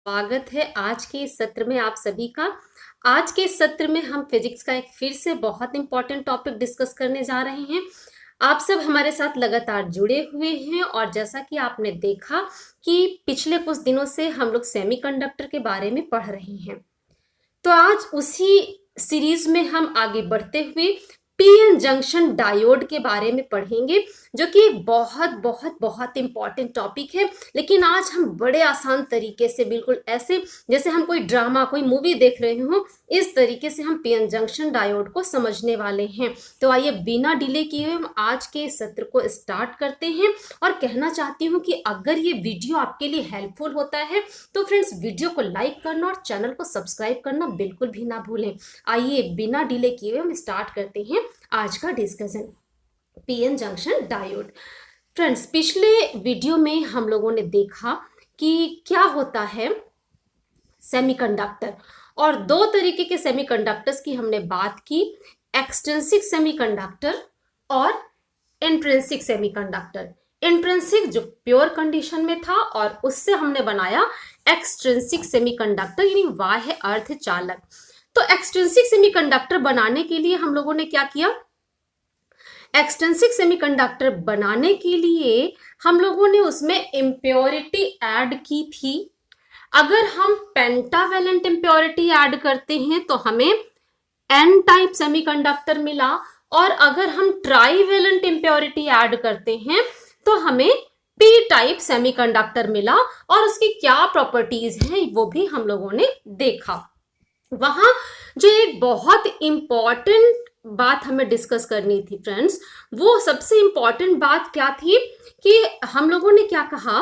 स्वागत है आज के इस सत्र में आप सभी का। आज के इस सत्र में हम फिजिक्स का एक फिर से बहुत इंपॉर्टेंट टॉपिक डिस्कस करने जा रहे हैं। आप सब हमारे साथ लगातार जुड़े हुए हैं और जैसा कि आपने देखा कि पिछले कुछ दिनों से हम लोग सेमीकंडक्टर के बारे में पढ़ रहे हैं, तो आज उसी सीरीज में हम आगे बढ़ते हुए पीएन जंक्शन डायोड के बारे में पढ़ेंगे, जो कि बहुत बहुत बहुत इंपॉर्टेंट टॉपिक है। लेकिन आज हम बड़े आसान तरीके से, बिल्कुल ऐसे जैसे हम कोई ड्रामा कोई मूवी देख रहे हो, इस तरीके से हम पीएन जंक्शन डायोड को समझने वाले हैं। तो आइए बिना डिले किए हम आज के सत्र को स्टार्ट करते हैं। और कहना चाहती हूँ कि अगर ये वीडियो आपके लिए हेल्पफुल होता है तो फ्रेंड्स वीडियो को लाइक करना और चैनल को सब्सक्राइब करना बिल्कुल भी ना भूलें। आइए बिना डिले किए हम स्टार्ट करते हैं आज का discussion, PN junction diode. Friends, पिछले वीडियो में हम लोगों ने देखा कि क्या होता है सेमीकंडक्टर, और दो तरीके के सेमीकंडक्टर्स की हमने बात की, एक्सट्रिंसिक सेमीकंडक्टर और इंट्रिंसिक सेमीकंडक्टर। इंट्रिंसिक जो प्योर कंडीशन में था और उससे हमने बनाया एक्सट्रिंसिक सेमीकंडक्टर, यानी बाह्य अर्धचालक। तो एक्सट्रिंसिक सेमीकंडक्टर बनाने के लिए हम लोगों ने क्या किया, एक्सट्रिंसिक सेमीकंडक्टर बनाने के लिए हम लोगों ने उसमें इम्प्योरिटी ऐड की थी। अगर हम पेंटावेलेंट इम्प्योरिटी ऐड करते हैं तो हमें एन टाइप सेमीकंडक्टर मिला, और अगर हम ट्राईवेलेंट इम्प्योरिटी ऐड करते हैं तो हमें पी टाइप सेमीकंडक्टर मिला। और उसकी क्या प्रॉपर्टीज हैं वो भी हम लोगों ने देखा। वहां जो एक बहुत इंपॉर्टेंट बात हमें डिस्कस करनी थी फ्रेंड्स, वो सबसे इंपॉर्टेंट बात क्या थी कि हम लोगों ने क्या कहा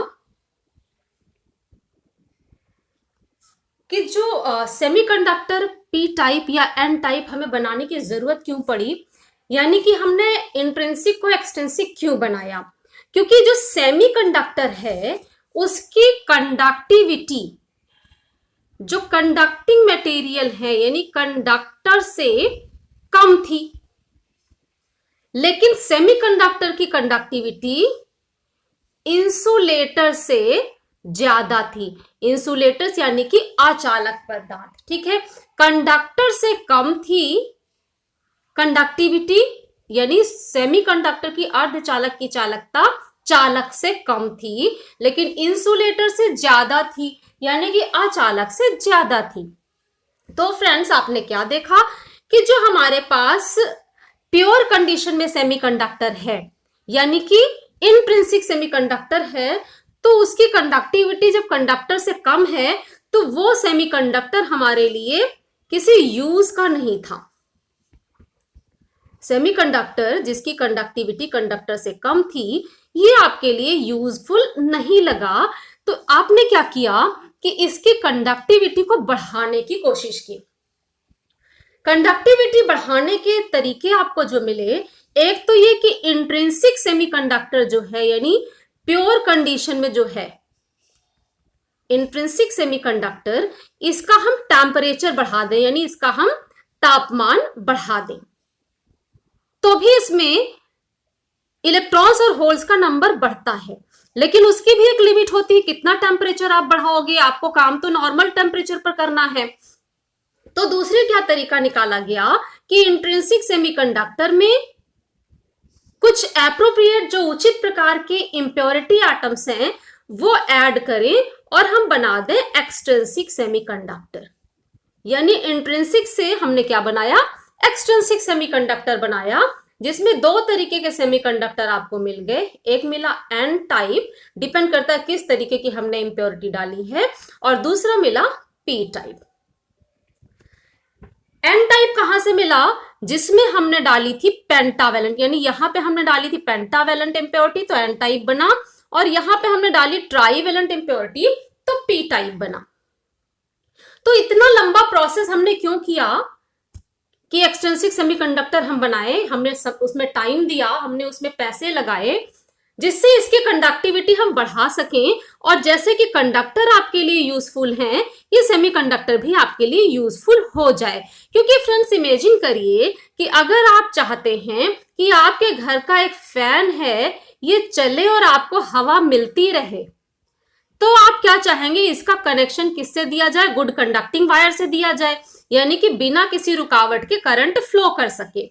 कि जो सेमीकंडक्टर पी टाइप या एन टाइप हमें बनाने की जरूरत क्यों पड़ी, यानी कि हमने इंट्रिंसिक को एक्सट्रिंसिक क्यों बनाया, क्योंकि जो सेमीकंडक्टर है उसकी कंडक्टिविटी, जो कंडक्टिंग मटेरियल है यानी कंडक्टर से कम थी, लेकिन सेमीकंडक्टर की कंडक्टिविटी इंसुलेटर से ज्यादा थी। इंसुलेटर्स यानी कि अचालक पदार्थ, ठीक है, कंडक्टर से कम थी कंडक्टिविटी, यानी सेमीकंडक्टर की अर्धचालक की चालकता चालक से कम थी, लेकिन इंसुलेटर से ज्यादा थी, यानी कि अचालक से ज्यादा थी। तो फ्रेंड्स, आपने क्या देखा कि जो हमारे पास प्योर कंडीशन में सेमीकंडक्टर है, यानी कि इंट्रिंसिक सेमीकंडक्टर है, तो उसकी कंडक्टिविटी जब कंडक्टर से कम है तो वो सेमीकंडक्टर हमारे लिए किसी यूज का नहीं था। सेमीकंडक्टर जिसकी कंडक्टिविटी कंडक्टर से कम थी, ये आपके लिए यूजफुल नहीं लगा। तो आपने क्या किया कि इसकी कंडक्टिविटी को बढ़ाने की कोशिश की। कंडक्टिविटी बढ़ाने के तरीके आपको जो मिले, एक तो ये कि इंट्रिंसिक सेमीकंडक्टर जो है, यानी प्योर कंडीशन में जो है इंट्रिंसिक सेमीकंडक्टर, इसका हम टेम्परेचर बढ़ा दें, यानी इसका हम तापमान बढ़ा दें, तो भी इसमें इलेक्ट्रॉन्स और होल्स का नंबर बढ़ता है। लेकिन उसकी भी एक लिमिट होती है, कितना टेम्परेचर आप बढ़ाओगे, आपको काम तो नॉर्मल टेम्परेचर पर करना है। तो दूसरे क्या तरीका निकाला गया कि इंट्रिंसिक सेमीकंडक्टर में कुछ एप्रोप्रिएट जो उचित प्रकार के इंप्योरिटी एटम्स हैं वो ऐड करें और हम बना दें एक्सट्रिंसिक सेमीकंडक्टर। यानी इंट्रिंसिक से हमने क्या बनाया, एक्सट्रिंसिक सेमीकंडक्टर बनाया, जिसमें दो तरीके के सेमीकंडक्टर आपको मिल गए। एक मिला एन टाइप, डिपेंड करता है किस तरीके की हमने इंप्योरिटी डाली है, और दूसरा मिला पी टाइप। एन टाइप कहां से मिला, जिसमें हमने डाली थी पेंटावेलेंट, यानी यहां पे हमने डाली थी पेंटावेलेंट इंप्योरिटी तो एन टाइप बना, और यहां पे हमने डाली ट्राईवेलेंट इंप्योरिटी तो पी टाइप बना। तो इतना लंबा प्रोसेस हमने क्यों किया कि एक्सट्रिंसिक सेमीकंडक्टर हम बनाए, हमने सब उसमें टाइम दिया, हमने उसमें पैसे लगाए, जिससे इसकी कंडक्टिविटी हम बढ़ा सकें, और जैसे कि कंडक्टर आपके लिए यूजफुल हैं, ये सेमीकंडक्टर भी आपके लिए यूजफुल हो जाए। क्योंकि फ्रेंड्स, इमेजिन करिए कि अगर आप चाहते हैं कि आपके घर का एक फैन है, ये चले और आपको हवा मिलती रहे, तो आप क्या चाहेंगे, इसका कनेक्शन किससे दिया जाए, गुड कंडक्टिंग वायर से दिया जाए, यानी कि बिना किसी रुकावट के करंट फ्लो कर सके।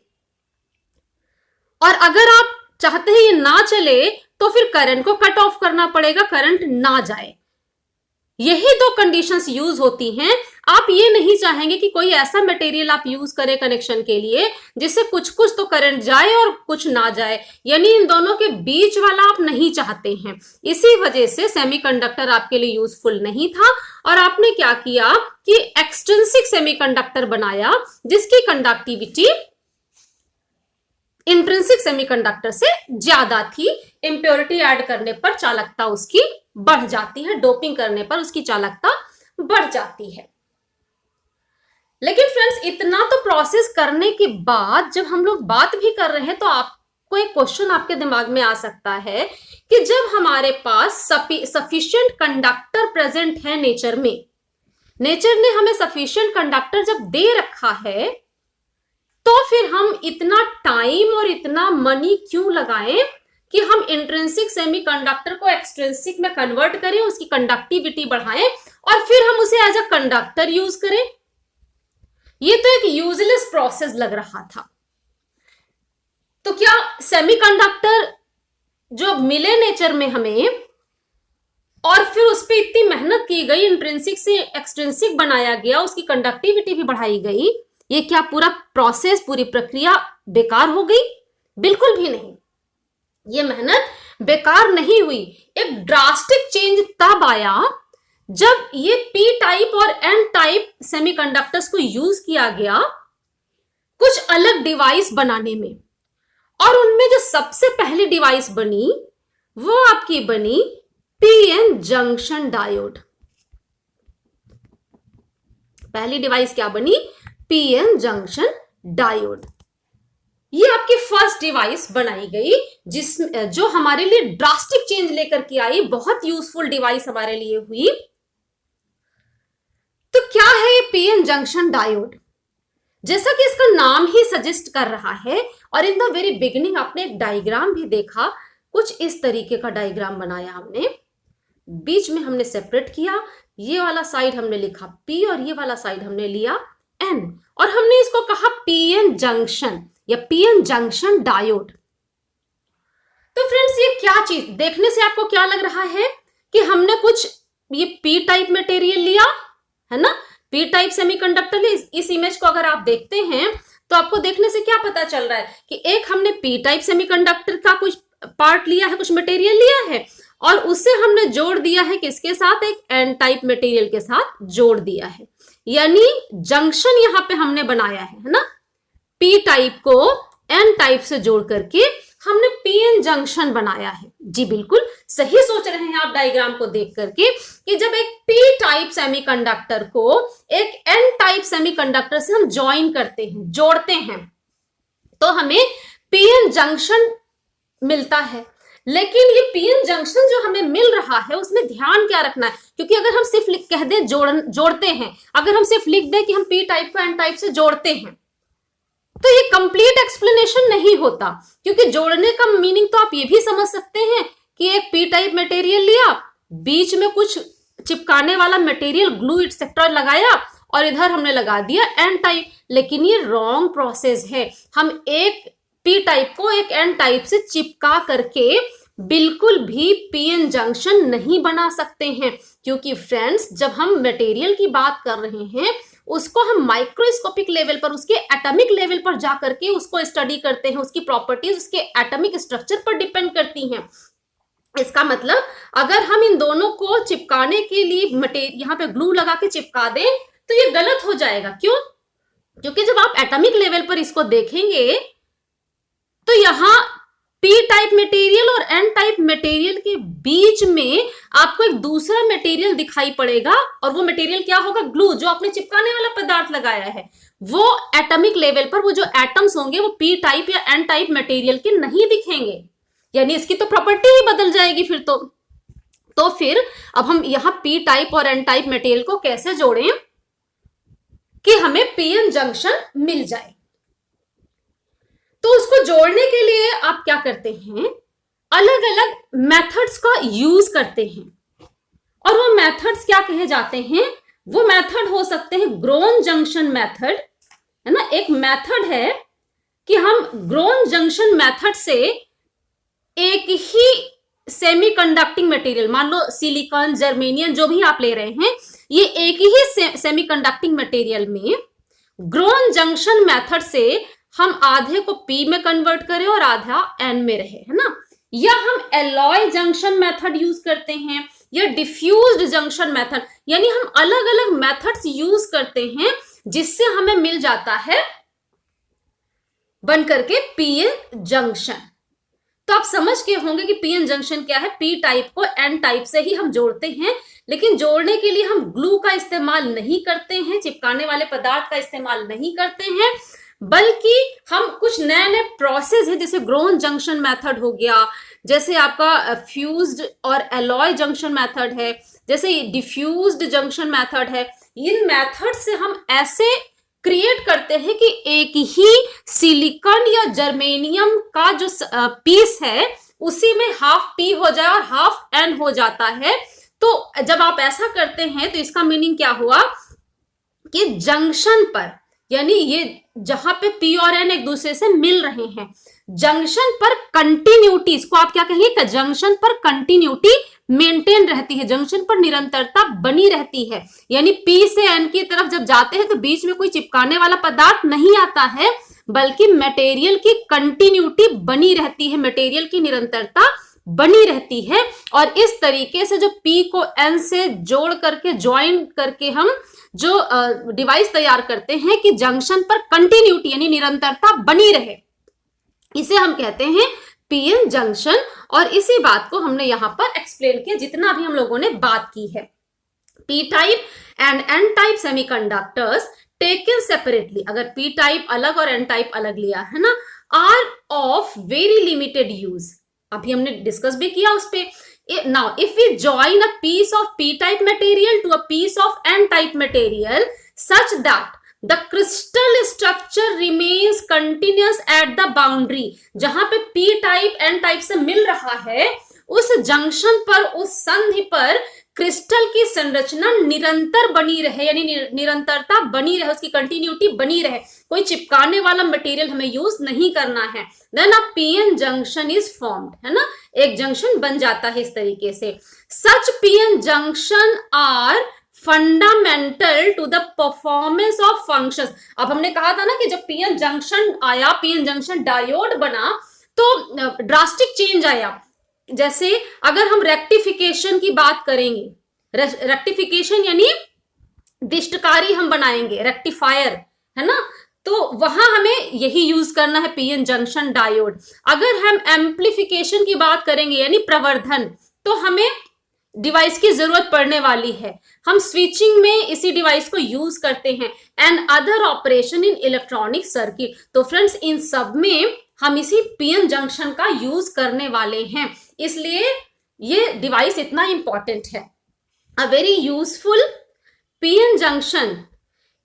और अगर आप चाहते हैं ये ना चले तो फिर करंट को कट ऑफ करना पड़ेगा, करंट ना जाए। यही दो कंडीशंस यूज होती हैं। आप ये नहीं चाहेंगे कि कोई ऐसा मटेरियल आप यूज करें कनेक्शन के लिए जिससे कुछ कुछ तो करंट जाए और कुछ ना जाए, यानी इन दोनों के बीच वाला आप नहीं चाहते हैं। इसी वजह से सेमीकंडक्टर आपके लिए यूजफुल नहीं था और आपने क्या किया कि एक्सट्रिंसिक सेमीकंडक्टर बनाया जिसकी कंडक्टिविटी इंट्रिंसिक सेमीकंडक्टर से ज्यादा थी। इंप्योरिटी ऐड करने पर चालकता उसकी बढ़ जाती है, डोपिंग करने पर उसकी चालकता बढ़ जाती है। लेकिन फ्रेंड्स, इतना तो प्रोसेस करने के बाद जब हम लोग बात भी कर रहे हैं तो आपको एक क्वेश्चन आपके दिमाग में आ सकता है कि जब हमारे पास सफिशिएंट कंडक्टर प्रेजेंट है नेचर में, नेचर ने हमें सफिशिएंट कंडक्टर जब दे रखा है, तो फिर हम इतना टाइम और इतना मनी क्यों लगाएं कि हम इंट्रिंसिक सेमीकंडक्टर को एक्सट्रिंसिक में कन्वर्ट करें, उसकी कंडक्टिविटी बढ़ाएं और फिर हम उसे एज अ कंडक्टर यूज करें। ये तो एक यूजलेस प्रोसेस लग रहा था। तो क्या सेमीकंडक्टर जो मिले नेचर में हमें और फिर उस पर इतनी मेहनत की गई, इंट्रिंसिक से एक्सट्रिंसिक बनाया गया, उसकी कंडक्टिविटी भी बढ़ाई गई, ये क्या पूरा प्रोसेस, पूरी प्रक्रिया बेकार हो गई? बिल्कुल भी नहीं, ये मेहनत बेकार नहीं हुई। एक ड्रास्टिक चेंज तब आया जब ये पी टाइप और एन टाइप सेमीकंडक्टर्स को यूज किया गया कुछ अलग डिवाइस बनाने में, और उनमें जो सबसे पहली डिवाइस बनी वो आपकी बनी पीएन जंक्शन डायोड। पहली डिवाइस क्या बनी? PN junction diode. ये आपकी फर्स्ट डिवाइस बनाई गई जो हमारे लिए ड्रास्टिक चेंज लेकर के आई, बहुत यूजफुल डिवाइस हमारे लिए हुई। तो क्या है ये पीएन जंक्शन डायोड? जैसा कि इसका नाम ही सजेस्ट कर रहा है, और इन द वेरी बिगिनिंग आपने एक डायग्राम भी देखा, कुछ इस तरीके का डायग्राम बनाया हमने, बीच में हमने सेपरेट किया, ये वाला साइड हमने लिखा P और ये वाला साइड हमने लिया N, और हमने इसको कहा पीएन जंक्शन या पीएन जंक्शन डायोड। तो फ्रेंड्स, ये क्या चीज, देखने से आपको क्या लग रहा है कि हमने कुछ ये पी टाइप मटेरियल लिया है ना, पी टाइप सेमीकंडक्टर। इस इमेज को अगर आप देखते हैं तो आपको देखने से क्या पता चल रहा है कि एक हमने पी टाइप सेमीकंडक्टर का कुछ पार्ट लिया है, कुछ मटेरियल लिया है, और उससे हमने जोड़ दिया है किसके साथ? एक एन टाइप मटेरियल के साथ जोड़ दिया है, यानी जंक्शन यहां पे हमने बनाया है ना, पी टाइप को एन टाइप से जोड़ करके हमने पीएन जंक्शन बनाया है। जी बिल्कुल सही सोच रहे हैं आप डायग्राम को देख करके कि जब एक पी टाइप सेमीकंडक्टर को एक एन टाइप सेमीकंडक्टर से हम ज्वाइन करते हैं, जोड़ते हैं, तो हमें पीएन जंक्शन मिलता है। लेकिन ये पीएन जंक्शन जो हमें मिल रहा है उसमें ध्यान क्या रखना है, क्योंकि अगर हम सिर्फ कह दें जोड़ते हैं, अगर हम सिर्फ लिख दें कि हम पी टाइप को एन टाइप से जोड़ते हैं, तो ये कंप्लीट एक्सप्लेनेशन नहीं होता। क्योंकि जोड़ने का मीनिंग तो आप ये भी समझ सकते हैं कि एक पी टाइप मटेरियल लिया, बीच में कुछ चिपकाने वाला मटेरियल ग्लू एक्सेट्रा लगाया और इधर हमने लगा दिया एन टाइप, लेकिन ये रॉन्ग प्रोसेस है। हम एक पी टाइप को एक एन टाइप से चिपका करके बिल्कुल भी पीएन जंक्शन नहीं बना सकते हैं, क्योंकि फ्रेंड्स जब हम मटेरियल की बात कर रहे हैं उसको हम माइक्रोस्कोपिक लेवल पर, उसके एटॉमिक लेवल पर जा करके उसको स्टडी करते हैं, उसकी प्रॉपर्टीज उसके एटॉमिक स्ट्रक्चर पर डिपेंड करती हैं। इसका मतलब अगर हम इन दोनों को चिपकाने के लिए मटेरियल यहाँ पे ग्लू लगा के चिपका दें तो ये गलत हो जाएगा। क्यों? क्योंकि जब आप एटॉमिक लेवल पर इसको देखेंगे तो यहाँ पी टाइप मटेरियल और एन टाइप मटेरियल के बीच में आपको एक दूसरा मटेरियल दिखाई पड़ेगा, और वो मटेरियल क्या होगा? ग्लू, जो आपने चिपकाने वाला पदार्थ लगाया है। वो एटॉमिक लेवल पर वो जो एटम्स होंगे वो पी टाइप या एन टाइप मटेरियल के नहीं दिखेंगे, यानी इसकी तो प्रॉपर्टी ही बदल जाएगी फिर तो फिर अब हम यहाँ पी टाइप और एन टाइप मटेरियल को कैसे जोड़ें कि हमें पीएन जंक्शन मिल जाए? तो उसको जोड़ने के लिए आप क्या करते हैं? अलग अलग मेथड्स का यूज करते हैं, और वो मेथड्स क्या कहे जाते हैं? वो मेथड हो सकते हैं ग्रोन जंक्शन मेथड, है ना। एक मेथड है कि हम ग्रोन जंक्शन मेथड से एक ही सेमीकंडक्टिंग मटेरियल, मान लो सिलिकॉन, जर्मेनियम, जो भी आप ले रहे हैं, ये एक ही सेमीकंडक्टिंग मटेरियल में ग्रोन जंक्शन मेथड से हम आधे को पी में कन्वर्ट करें और आधा एन में रहे, है ना। या हम एलॉय जंक्शन मेथड यूज करते हैं, या डिफ्यूज्ड जंक्शन मेथड, यानी हम अलग अलग मेथड्स यूज करते हैं जिससे हमें मिल जाता है बन करके पीएन जंक्शन। तो आप समझ के होंगे कि पीएन जंक्शन क्या है। पी टाइप को एन टाइप से ही हम जोड़ते हैं, लेकिन जोड़ने के लिए हम ग्लू का इस्तेमाल नहीं करते हैं, चिपकाने वाले पदार्थ का इस्तेमाल नहीं करते हैं, बल्कि हम कुछ नए नए प्रोसेस है, जैसे ग्रोन जंक्शन मेथड हो गया, जैसे आपका फ्यूज्ड और एलॉय जंक्शन मेथड है, जैसे डिफ्यूज्ड जंक्शन मेथड है। इन मेथड से हम ऐसे क्रिएट करते हैं कि एक ही सिलिकॉन या जर्मेनियम का जो पीस है उसी में हाफ पी हो जाए और हाफ एन हो जाता है। तो जब आप ऐसा करते हैं तो इसका मीनिंग क्या हुआ कि जंक्शन पर, यानी ये जहां पे पी और एन एक दूसरे से मिल रहे हैं, जंक्शन पर कंटिन्यूटी, इसको आप क्या कहेंगे? जंक्शन पर कंटिन्यूटी मेंटेन रहती है, जंक्शन पर निरंतरता बनी रहती है। यानी पी से एन की तरफ जब जाते हैं तो बीच में कोई चिपकाने वाला पदार्थ नहीं आता है, बल्कि मटेरियल की कंटिन्यूटी बनी रहती है, मटेरियल की निरंतरता बनी रहती है। और इस तरीके से जो पी को एन से जोड़ करके, ज्वाइन करके हम जो डिवाइस तैयार करते हैं कि जंक्शन पर कंटिन्यूटी यानी निरंतरता बनी रहे, इसे हम कहते हैं पीएन जंक्शन। और इसी बात को हमने यहां पर एक्सप्लेन किया जितना भी हम लोगों ने बात की है। P type and N type semiconductors taken separately, अगर पी टाइप अलग और एन टाइप अलग लिया है ना, are of very limited use, अभी हमने डिस्कस भी किया उस पे। Now, if we join a piece of p-type material to a piece of n-type material such that the crystal structure remains continuous at the boundary, जहां पे p-type n-type से मिल रहा है, उस जंक्शन पर, उस संधि पर क्रिस्टल की संरचना निरंतर बनी रहे, यानी निरंतरता बनी रहे, उसकी कंटिन्यूटी बनी रहे, कोई चिपकाने वाला मटेरियल हमें यूज नहीं करना है, then a PN junction is formed, है ना, एक जंक्शन बन जाता है इस तरीके से। Such PN junction are fundamental to the performance of functions. अब हमने कहा था ना कि जब पीएन जंक्शन आया, पीएन जंक्शन डायोड बना, तो ड्रास्टिक चेंज आया। जैसे अगर हम रेक्टिफिकेशन की बात करेंगे, रेक्टिफिकेशन यानी दिष्टकारी हम बनाएंगे, रेक्टिफायर, है ना, तो वहां हमें यही यूज करना है पीएन जंक्शन डायोड। अगर हम एम्प्लीफिकेशन की बात करेंगे यानी प्रवर्धन, तो हमें डिवाइस की जरूरत पड़ने वाली है, हम स्विचिंग में इसी डिवाइस को यूज करते हैं। And other operation in electronic circuit, तो फ्रेंड्स इन सब में हम इसी पीएन जंक्शन का यूज करने वाले हैं, इसलिए ये डिवाइस इतना इंपॉर्टेंट है। A very useful PN junction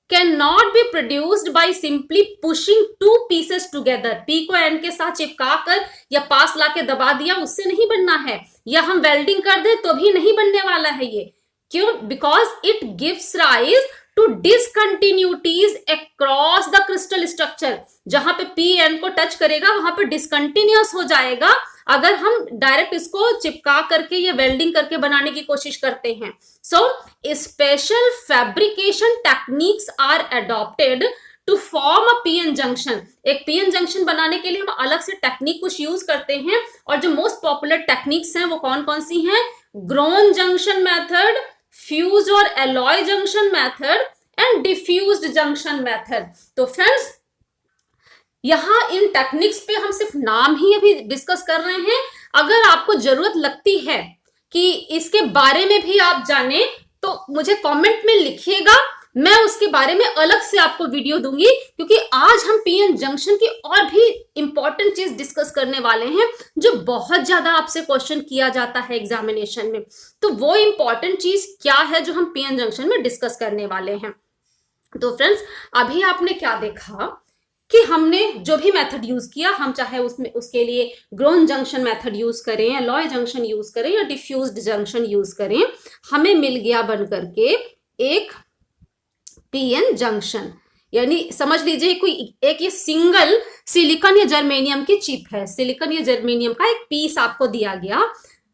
can not be produced by simply pushing two pieces together. P को एन के साथ चिपका कर या पास लाके दबा दिया, उससे नहीं बनना है, या हम वेल्डिंग कर दे तो भी नहीं बनने वाला है ये। क्यों? Because it gives rise to discontinuities across the crystal structure. जहां पे पी एन को टच करेगा वहां पे डिसकंटिन्यूअस हो जाएगा अगर हम डायरेक्ट इसको चिपका करके या वेल्डिंग करके बनाने की कोशिश करते हैं। So special fabrication techniques are adopted to form a PN junction. एक पीएन जंक्शन बनाने के लिए हम अलग से टेक्निक कुछ यूज करते हैं, और जो मोस्ट पॉपुलर टेक्निक्स हैं वो कौन कौन सी हैं? ग्रोन जंक्शन मेथड, फ्यूज और alloy junction method and diffused junction method. तो फ्रेंड्स यहां इन टेक्निक्स पे हम सिर्फ नाम ही अभी डिस्कस कर रहे हैं। अगर आपको जरूरत लगती है कि इसके बारे में भी आप जाने तो मुझे कमेंट में लिखिएगा, मैं उसके बारे में अलग से आपको वीडियो दूंगी, क्योंकि आज हम पीएन जंक्शन की और भी इंपॉर्टेंट चीज डिस्कस करने वाले हैं जो बहुत ज्यादा आपसे क्वेश्चन किया जाता है एग्जामिनेशन में। तो वो इंपॉर्टेंट चीज क्या है जो हम पीएन जंक्शन में डिस्कस करने वाले हैं? तो फ्रेंड्स अभी आपने क्या देखा कि हमने जो भी मेथड यूज किया, हम चाहे उसमें उसके लिए ग्रोन जंक्शन मेथड यूज करें या लॉय जंक्शन यूज करें या डिफ्यूज्ड जंक्शन यूज करें, हमें मिल गया बन करके एक पीएन जंक्शन। यानी समझ लीजिए कोई एक ये सिंगल सिलिकॉन या जर्मेनियम की चिप है, सिलिकॉन या जर्मेनियम का एक पीस आपको दिया गया।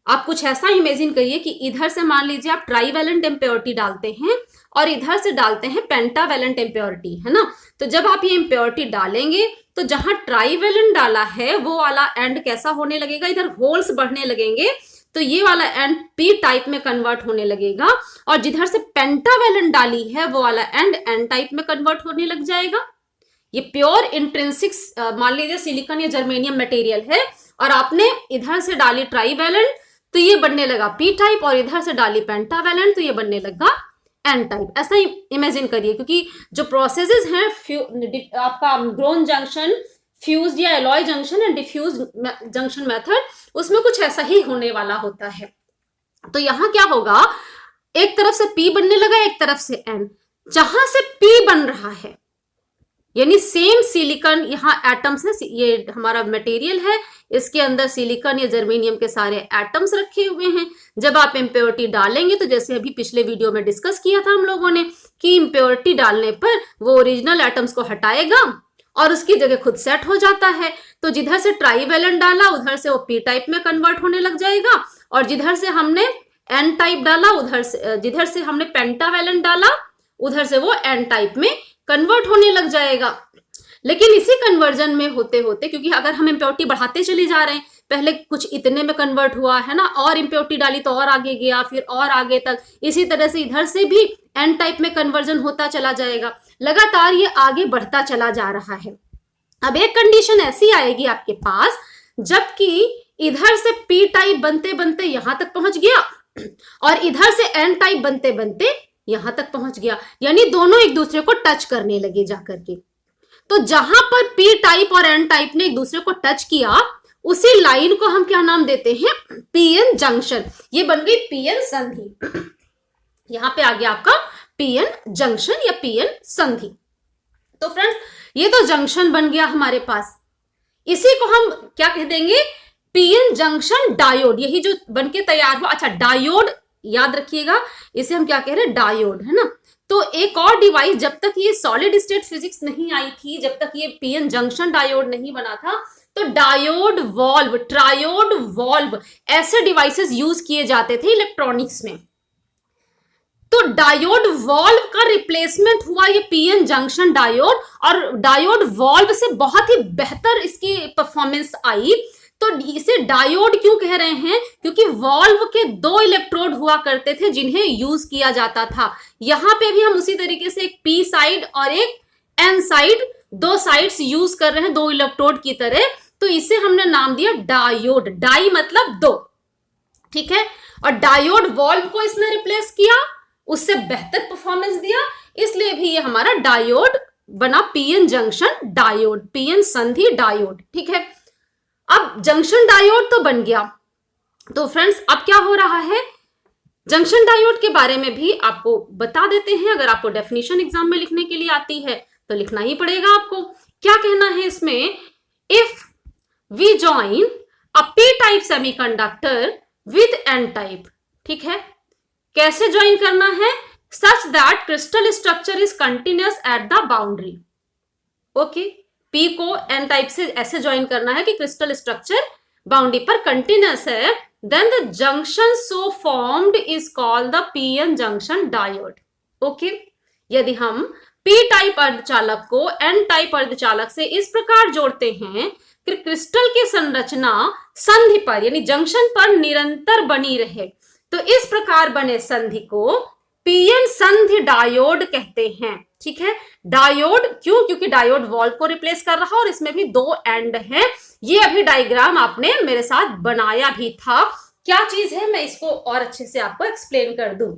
आप कुछ ऐसा इमेजिन करिए कि इधर से मान लीजिए आप ट्राईवैलेंट इम्प्योरिटी डालते हैं और इधर से डालते हैं पेंटावैलेंट इम्प्योरिटी, है ना। तो जब आप ये इम्प्योरिटी डालेंगे तो जहां ट्राईवैलेंट डाला है वो वाला एंड कैसा होने लगेगा, इधर होल्स बढ़ने लगेंगे, तो ये वाला एंड पी टाइप में कन्वर्ट होने लगेगा, और जिधर से पेंटावैलेंट डाली है वो वाला एंड एन टाइप में कन्वर्ट होने लग जाएगा। ये प्योर इंट्रिंसिक मान लीजिए सिलिकॉन या जर्मेनियम मटेरियल है और आपने इधर से डाली ट्राईवैलेंट तो ये बनने लगा पी टाइप, और इधर से डाली पेंटावैलेंट तो ये बनने लगा एन टाइप। ऐसा ही इमेजिन करिए, क्योंकि जो प्रोसेसेस हैं आपका ग्रोन जंक्शन, फ्यूज्ड या alloy junction and diffuse junction method, उसमें कुछ ऐसा ही होने वाला होता है। तो यहां क्या होगा, एक तरफ से पी बनने लगा, एक तरफ से एन। जहां से पी बन रहा है यानी सेम सिलिकॉन, यहाँ एटम्स है, ये हमारा मटेरियल है, इसके अंदर सिलिकॉन या जर्मेनियम के सारे एटम्स रखे हुए हैं। जब आप इम्प्योरिटी डालेंगे तो जैसे अभी पिछले वीडियो में डिस्कस किया था हम लोगों ने कि इम्प्योरिटी डालने पर वो ओरिजिनल एटम्स को हटाएगा और उसकी जगह खुद सेट हो जाता है। तो जिधर से ट्राईवैलेंट डाला उधर से वो पी टाइप में कन्वर्ट होने लग जाएगा, और जिधर से हमने एन टाइप डाला उधर से, जिधर से हमने पेंटावैलेंट डाला उधर से वो एन टाइप में कन्वर्ट होने लग जाएगा। लेकिन इसी कन्वर्जन में होते होते, क्योंकि अगर हम इम्प्योरिटी बढ़ाते चले जा रहे हैं, पहले कुछ इतने में कन्वर्ट हुआ है ना, और इम्प्योरिटी डाली तो और आगे गया, फिर और आगे तक, इसी तरह से इधर से भी एन टाइप में कन्वर्जन होता चला जाएगा, लगातार ये आगे बढ़ता चला जा रहा है। अब एक कंडीशन ऐसी आएगी आपके पास, जबकि इधर से पी टाइप बनते बनते यहां तक पहुंच गया और इधर से एन टाइप बनते बनते यहां तक पहुंच गया, यानी दोनों एक दूसरे को टच करने लगे जाकर के। तो जहां पर पी टाइप और एन टाइप ने एक दूसरे को टच किया, उसी लाइन को हम क्या नाम देते हैं, पीएन जंक्शन। ये बन गई पीएन संधि। यहां पे आ गया आपका पीएन जंक्शन या पीएन संधि। तो फ्रेंड्स, ये तो जंक्शन बन गया हमारे पास। इसी को हम क्या कह देंगे, पीएन जंक्शन डायोड। यही जो बनके तैयार हुआ, अच्छा डायोड याद रखिएगा, इसे हम क्या कह रहे हैं, डायोड, है ना। तो एक और डिवाइस, जब तक ये सॉलिड स्टेट फिजिक्स नहीं आई थी, जब तक ये पीएन जंक्शन डायोड नहीं बना था, तो डायोड वॉल्व, ट्रायोड वॉल्व, ऐसे डिवाइसेस यूज किए जाते थे इलेक्ट्रॉनिक्स में। तो डायोड वॉल्व का रिप्लेसमेंट हुआ ये पीएन जंक्शन डायोड, और डायोड वॉल्व से बहुत ही बेहतर इसकी परफॉर्मेंस आई। तो इसे डायोड क्यों कह रहे हैं, क्योंकि वॉल्व के 2 इलेक्ट्रोड हुआ करते थे जिन्हें यूज किया जाता था। यहां पे भी हम उसी तरीके से एक पी साइड और एक एन साइड, 2 साइड्स यूज कर रहे हैं 2 इलेक्ट्रोड की तरह। तो इसे हमने नाम दिया डायोड, डाई मतलब 2, ठीक है। और डायोड वॉल्व को इसने रिप्लेस किया, उससे बेहतर परफॉर्मेंस दिया, इसलिए भी ये हमारा डायोड बना, पीएन जंक्शन डायोड, पीएन संधि डायोड, ठीक है। अब जंक्शन डायोड तो बन गया। तो फ्रेंड्स, अब क्या हो रहा है, जंक्शन डायोड के बारे में भी आपको बता देते हैं। अगर आपको डेफिनेशन एग्जाम में लिखने के लिए आती है तो लिखना ही पड़ेगा आपको। क्या कहना है इसमें, if we join a P type semiconductor with N type, ठीक है। कैसे ज्वाइन करना है, such that crystal structure is continuous at the boundary. Okay, P को एन टाइप से ऐसे ज्वाइन करना है कि क्रिस्टल स्ट्रक्चर बाउंड्री पर कंटिन्यूअस है, then the junction so formed is called the PN junction diode. Okay, यदि हम पी टाइप अर्धचालक को एन टाइप अर्धचालक से इस प्रकार जोड़ते हैं कि क्रिस्टल की संरचना संधि पर यानी जंक्शन पर निरंतर बनी रहे, तो इस प्रकार बने संधि को पीएन संधि डायोड कहते हैं, ठीक है। डायोड क्यों, क्योंकि डायोड वॉल्व को रिप्लेस कर रहा और इसमें भी 2 एंड है। ये अभी डायग्राम आपने मेरे साथ बनाया भी था। क्या चीज है, मैं इसको और अच्छे से आपको एक्सप्लेन कर दूं।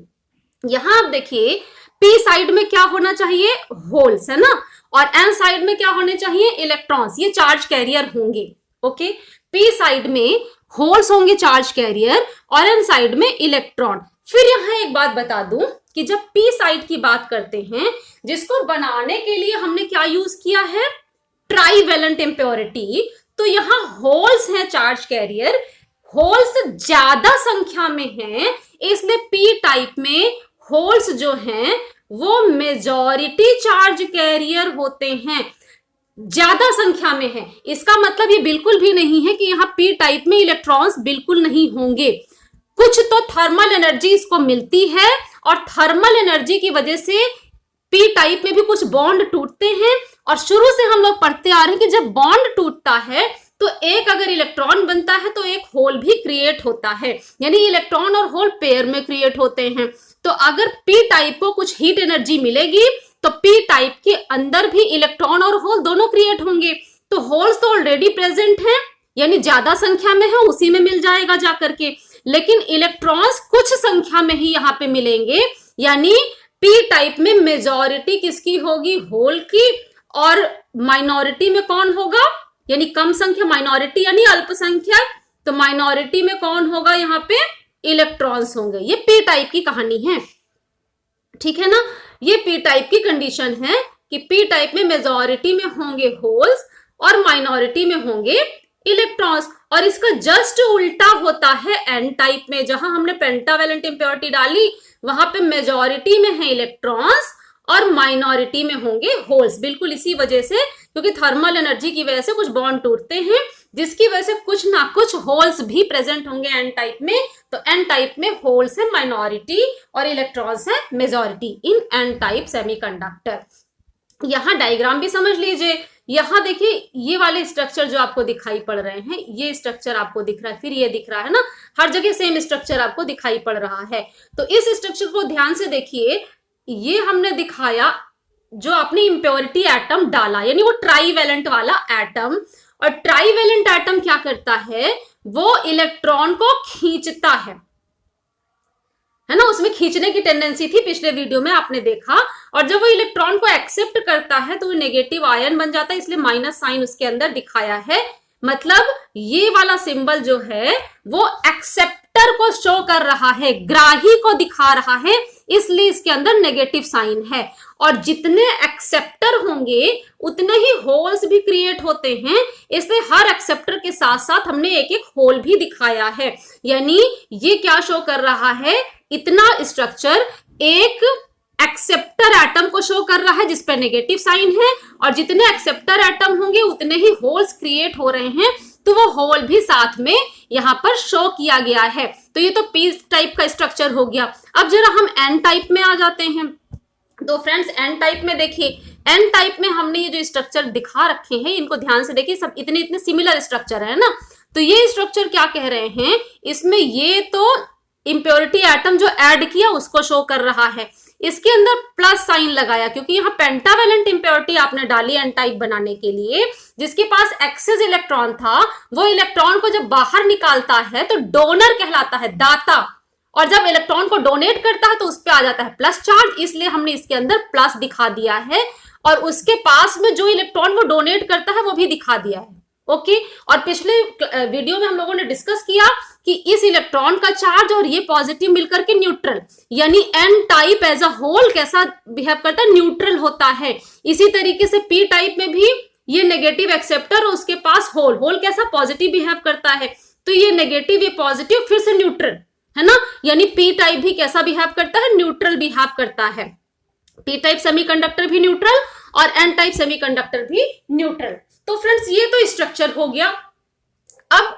यहां आप देखिए, पी साइड में क्या होना चाहिए, होल्स, है ना, और एन साइड में क्या होने चाहिए, इलेक्ट्रॉन्स, ये चार्ज कैरियर होंगे। ओके, पी साइड में होल्स होंगे चार्ज कैरियर और एन साइड में इलेक्ट्रॉन। फिर यहां एक बात बता दूं कि जब पी साइड की बात करते हैं, जिसको बनाने के लिए हमने क्या यूज किया है, ट्राईवैलेंट इम्प्योरिटी, तो यहाँ होल्स हैं चार्ज कैरियर, होल्स ज्यादा संख्या में हैं, इसलिए पी टाइप में होल्स जो हैं वो मेजॉरिटी चार्ज कैरियर होते हैं, ज्यादा संख्या में है। इसका मतलब ये बिल्कुल भी नहीं है कि यहाँ पी टाइप में इलेक्ट्रॉन्स बिल्कुल नहीं होंगे, कुछ तो थर्मल एनर्जी इसको मिलती है और थर्मल एनर्जी की वजह से पी टाइप में भी कुछ बॉन्ड टूटते हैं। और शुरू से हम लोग पढ़ते आ रहे हैं कि जब बॉन्ड टूटता है तो एक अगर इलेक्ट्रॉन बनता है तो एक होल भी क्रिएट होता है, यानी इलेक्ट्रॉन और होल पेयर में क्रिएट होते हैं। तो अगर पी टाइप को कुछ हीट एनर्जी मिलेगी तो पी टाइप के अंदर भी इलेक्ट्रॉन और होल दोनों क्रिएट होंगे। तो होल्स तो ऑलरेडी प्रेजेंट हैं, यानी ज्यादा संख्या में है, उसी में मिल जाएगा जाकर के, लेकिन इलेक्ट्रॉन्स कुछ संख्या में ही यहाँ पे मिलेंगे, यानी पी टाइप में मेजॉरिटी किसकी होगी, होल की, और माइनॉरिटी में कौन होगा, यानी कम संख्या, माइनॉरिटी यानी अल्पसंख्यक, तो माइनॉरिटी में कौन होगा, यहाँ पे इलेक्ट्रॉन्स होंगे। ये पी टाइप की कहानी है, ठीक है ना। ये पी टाइप की कंडीशन है कि पी टाइप में मेजॉरिटी में होंगे होल्स और माइनॉरिटी में होंगे इलेक्ट्रॉन्स। और इसका जस्ट उल्टा होता है एन टाइप में, जहां हमने पेंटावैलेंट इम्प्योरिटी डाली वहां पे मेजॉरिटी में है इलेक्ट्रॉन्स और माइनॉरिटी में होंगे होल्स। बिल्कुल इसी वजह से, क्योंकि थर्मल एनर्जी की वजह से कुछ बॉन्ड टूटते हैं, जिसकी वजह से कुछ ना कुछ होल्स भी प्रेजेंट होंगे एन टाइप में। तो एन टाइप में होल्स है माइनॉरिटी और इलेक्ट्रॉन्स है majority in an type semiconductor. यहाँ डायग्राम भी समझ लीजिए। यहाँ देखिए ये वाले स्ट्रक्चर जो आपको दिखाई पड़ रहे हैं, ये स्ट्रक्चर आपको दिख रहा है, फिर ये दिख रहा है ना, हर जगह सेम स्ट्रक्चर आपको दिखाई पड़ रहा है। तो इस स्ट्रक्चर को ध्यान से देखिए, ये हमने दिखाया जो आपने इम्प्योरिटी एटम डाला, यानी वो ट्राईवैलेंट वाला एटम। और ट्राईवैलेंट एटम क्या करता है, वो इलेक्ट्रॉन को खींचता है ना, उसमें खींचने की टेंडेंसी थी, पिछले वीडियो में आपने देखा। और जब वो इलेक्ट्रॉन को एक्सेप्ट करता है तो वो नेगेटिव आयन बन जाता है, इसलिए माइनस साइन उसके अंदर दिखाया है। मतलब ये वाला सिंबल जो है वो एक्सेप्टर को शो कर रहा है, ग्राही को दिखा रहा है, इसलिए इसके अंदर नेगेटिव साइन है। और जितने एक्सेप्टर होंगे उतने ही होल्स भी क्रिएट होते हैं, इसलिए हर एक्सेप्टर के साथ साथ हमने एक एक होल भी दिखाया है। यानी ये क्या शो कर रहा है, इतना स्ट्रक्चर एक एक्सेप्टर एटम को शो कर रहा है जिसपे नेगेटिव साइन है, और जितने एक्सेप्टर एटम होंगे उतने ही होल्स क्रिएट हो रहे हैं, तो वो होल भी साथ में यहाँ पर शो किया गया है। तो ये तो पी टाइप का स्ट्रक्चर हो गया। अब जरा हम एन टाइप में आ जाते हैं। तो फ्रेंड्स एन टाइप में देखिए, एन टाइप में हमने ये जो स्ट्रक्चर दिखा रखे हैं इनको ध्यान से देखिए, सब इतने इतने सिमिलर स्ट्रक्चर है ना। तो ये स्ट्रक्चर क्या कह रहे हैं, इसमें ये तो इम्प्योरिटी एटम जो ऐड किया उसको शो कर रहा है, इसके अंदर प्लस साइन लगाया क्योंकि यहाँ पेंटावैलेंट इम्प्योरिटी आपने डाली एन टाइप बनाने के लिए। जिसके पास एक्सेस इलेक्ट्रॉन था वो इलेक्ट्रॉन को जब बाहर निकालता है तो डोनर कहलाता है, दाता, और जब इलेक्ट्रॉन को डोनेट करता है तो उस पर आ जाता है प्लस चार्ज, इसलिए हमने इसके अंदर प्लस दिखा दिया है। और उसके पास में जो इलेक्ट्रॉन को डोनेट करता है वो भी दिखा दिया है। ओके, और पिछले वीडियो में हम लोगों ने डिस्कस किया कि इस इलेक्ट्रॉन का चार्ज और ये पॉजिटिव मिलकर के न्यूट्रल, यानी N type as a hole कैसा बिहेव करता है, न्यूट्रल होता है। इसी तरीके से पी टाइप में भी ये नेगेटिव एक्सेप्टर और उसके पास होल, होल कैसा पॉजिटिव बिहेव करता है, तो ये नेगेटिव ये पॉजिटिव फिर से न्यूट्रल है ना, यानी पी टाइप भी कैसा बिहेव करता है, न्यूट्रल बिहेव करता है। पी टाइप सेमीकंडक्टर भी न्यूट्रल और एन टाइप सेमीकंडक्टर भी न्यूट्रल। तो फ्रेंड्स ये तो स्ट्रक्चर हो गया। अब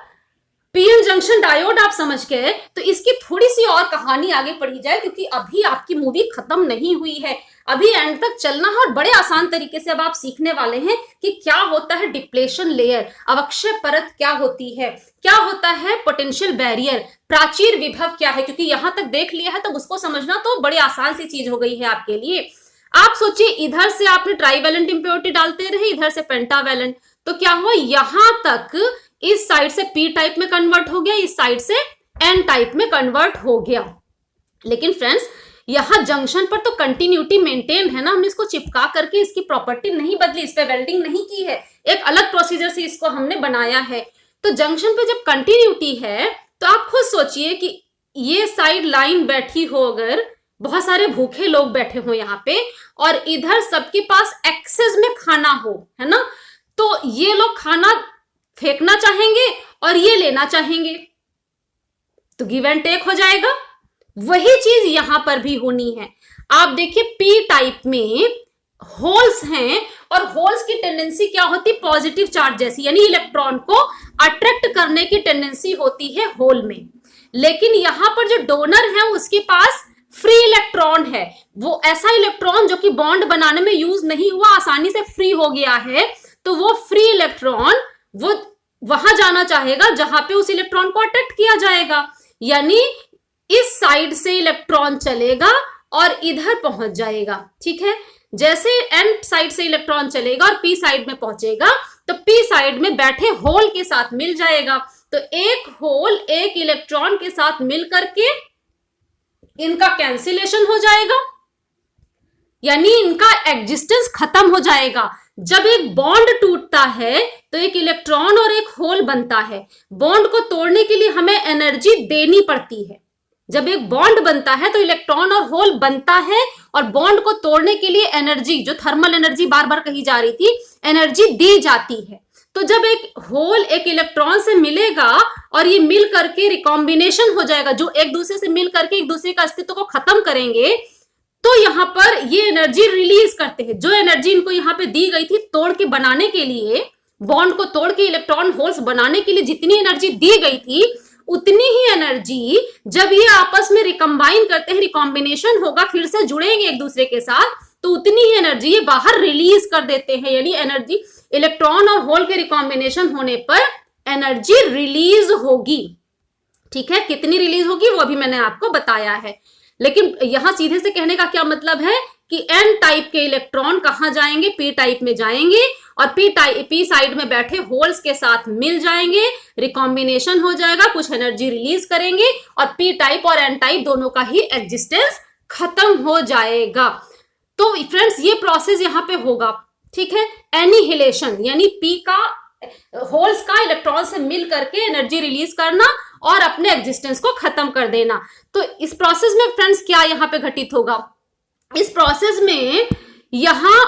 पीएन जंक्शन डायोड आप समझ गए, तो इसकी थोड़ी सी और कहानी आगे पढ़ी जाए क्योंकि अभी आपकी मूवी खत्म नहीं हुई है, अभी एंड तक चलना है और बड़े आसान तरीके से अब आप सीखने वाले हैं कि क्या होता है डिप्लेशन लेयर, अवक्षय परत क्या होती है, क्या होता है पोटेंशियल बैरियर, प्राचीर विभव क्या है। क्योंकि यहां तक देख लिया है तो उसको समझना तो बड़ी आसान सी चीज हो गई है आपके लिए। आप सोचिए इधर से आपने ट्राईवैलेंट इम्प्योरिटी डालते रहे, इधर से पेंटावैलेंट, तो क्या हुआ, यहां तक इस साइड से पी टाइप में कन्वर्ट हो गया, इस साइड से एन टाइप में कन्वर्ट हो गया। लेकिन फ्रेंड्स यहां जंक्शन पर तो कंटिन्यूटी मेंटेन है ना, हमने इसको चिपका करके इसकी प्रॉपर्टी नहीं बदली, इस पे वेल्डिंग नहीं की है, एक अलग प्रोसीजर से इसको हमने बनाया है। तो जंक्शन पे जब कंटिन्यूटी है तो आप खुद सोचिए कि ये साइड लाइन बैठी हो, अगर बहुत सारे भूखे लोग बैठे हो यहाँ पे और इधर सबके पास एक्सेस में खाना हो, है ना, तो ये लोग खाना फेंकना चाहेंगे और ये लेना चाहेंगे, तो गिव एंड टेक हो जाएगा। वही चीज यहां पर भी होनी है। आप देखिए पी टाइप में होल्स हैं और होल्स की टेंडेंसी क्या होती है, पॉजिटिव चार्ज जैसी, यानी इलेक्ट्रॉन को अट्रैक्ट करने की टेंडेंसी होती है होल में। लेकिन यहां पर जो डोनर है उसके पास फ्री इलेक्ट्रॉन है, वो ऐसा इलेक्ट्रॉन जो कि बॉन्ड बनाने में यूज नहीं हुआ, आसानी से फ्री हो गया है, तो वो फ्री इलेक्ट्रॉन वो वहां जाना चाहेगा जहां पे उस इलेक्ट्रॉन को अट्रैक्ट किया जाएगा। यानी इस साइड से इलेक्ट्रॉन चलेगा और इधर पहुंच जाएगा। ठीक है, जैसे एन साइड से इलेक्ट्रॉन चलेगा और पी साइड में पहुंचेगा तो पी साइड में बैठे होल के साथ मिल जाएगा। तो एक होल एक इलेक्ट्रॉन के साथ मिल करके इनका कैंसिलेशन हो जाएगा, यानी इनका एग्जिस्टेंस खत्म हो जाएगा। जब एक बॉन्ड टूटता है तो एक इलेक्ट्रॉन और एक होल बनता है। बॉन्ड को तोड़ने के लिए हमें एनर्जी देनी पड़ती है। जब एक बॉन्ड बनता है तो इलेक्ट्रॉन और होल बनता है और बॉन्ड को तोड़ने के लिए एनर्जी, जो थर्मल एनर्जी बार बार कही जा रही थी, एनर्जी दी जाती है। तो जब एक होल एक इलेक्ट्रॉन से मिलेगा और ये मिल करके रिकॉम्बिनेशन हो जाएगा, जो एक दूसरे से मिल करके एक दूसरे का अस्तित्व को खत्म करेंगे, तो यहां पर ये एनर्जी रिलीज करते हैं। जो एनर्जी इनको यहां पे दी गई थी तोड़ के बनाने के लिए, बॉन्ड को तोड़ के इलेक्ट्रॉन होल्स बनाने के लिए जितनी एनर्जी दी गई थी, उतनी ही एनर्जी जब ये आपस में रिकम्बाइन करते हैं, रिकॉम्बिनेशन होगा, फिर से जुड़ेंगे एक दूसरे के साथ, तो उतनी ही एनर्जी ये बाहर रिलीज कर देते हैं। यानी एनर्जी इलेक्ट्रॉन और होल के रिकॉम्बिनेशन होने पर एनर्जी रिलीज होगी। ठीक है, कितनी रिलीज होगी वो अभी मैंने आपको बताया है। लेकिन यहां सीधे से कहने का क्या मतलब है कि एन टाइप के इलेक्ट्रॉन कहां जाएंगे, पी टाइप में जाएंगे और पी साइड में बैठे होल्स के साथ मिल जाएंगे, रिकॉम्बिनेशन हो जाएगा, कुछ एनर्जी रिलीज करेंगे और पी टाइप और एन टाइप दोनों का ही एग्जिस्टेंस खत्म हो जाएगा। तो फ्रेंड्स ये प्रोसेस यहां पे होगा। ठीक है, एनिहिलेशन यानी पी का होल्स का इलेक्ट्रॉन से मिल करके एनर्जी रिलीज करना और अपने एग्जिस्टेंस को खत्म कर देना। तो इस प्रोसेस में फ्रेंड्स क्या यहां पे घटित होगा, इस प्रोसेस में यहां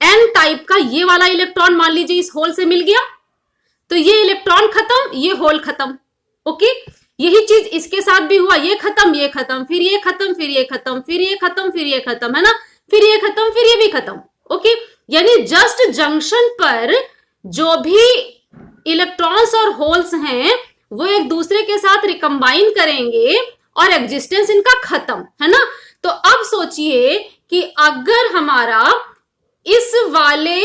एन टाइप का ये वाला इलेक्ट्रॉन मान लीजिए इस होल से मिल गया, तो ये इलेक्ट्रॉन खत्म, ये होल खत्म। ओके, यही चीज इसके साथ भी हुआ, ये खत्म, ये खत्म, फिर ये खत्म, फिर ये खत्म, फिर ये खत्म, फिर ये खत्म, है ना, फिर ये खत्म, फिर ये भी खत्म। ओके, यानी जस्ट जंक्शन पर जो भी इलेक्ट्रॉन्स और होल्स हैं वो एक दूसरे के साथ रिकम्बाइन करेंगे और एग्जिस्टेंस इनका खत्म, है ना। तो अब सोचिए कि अगर हमारा इस वाले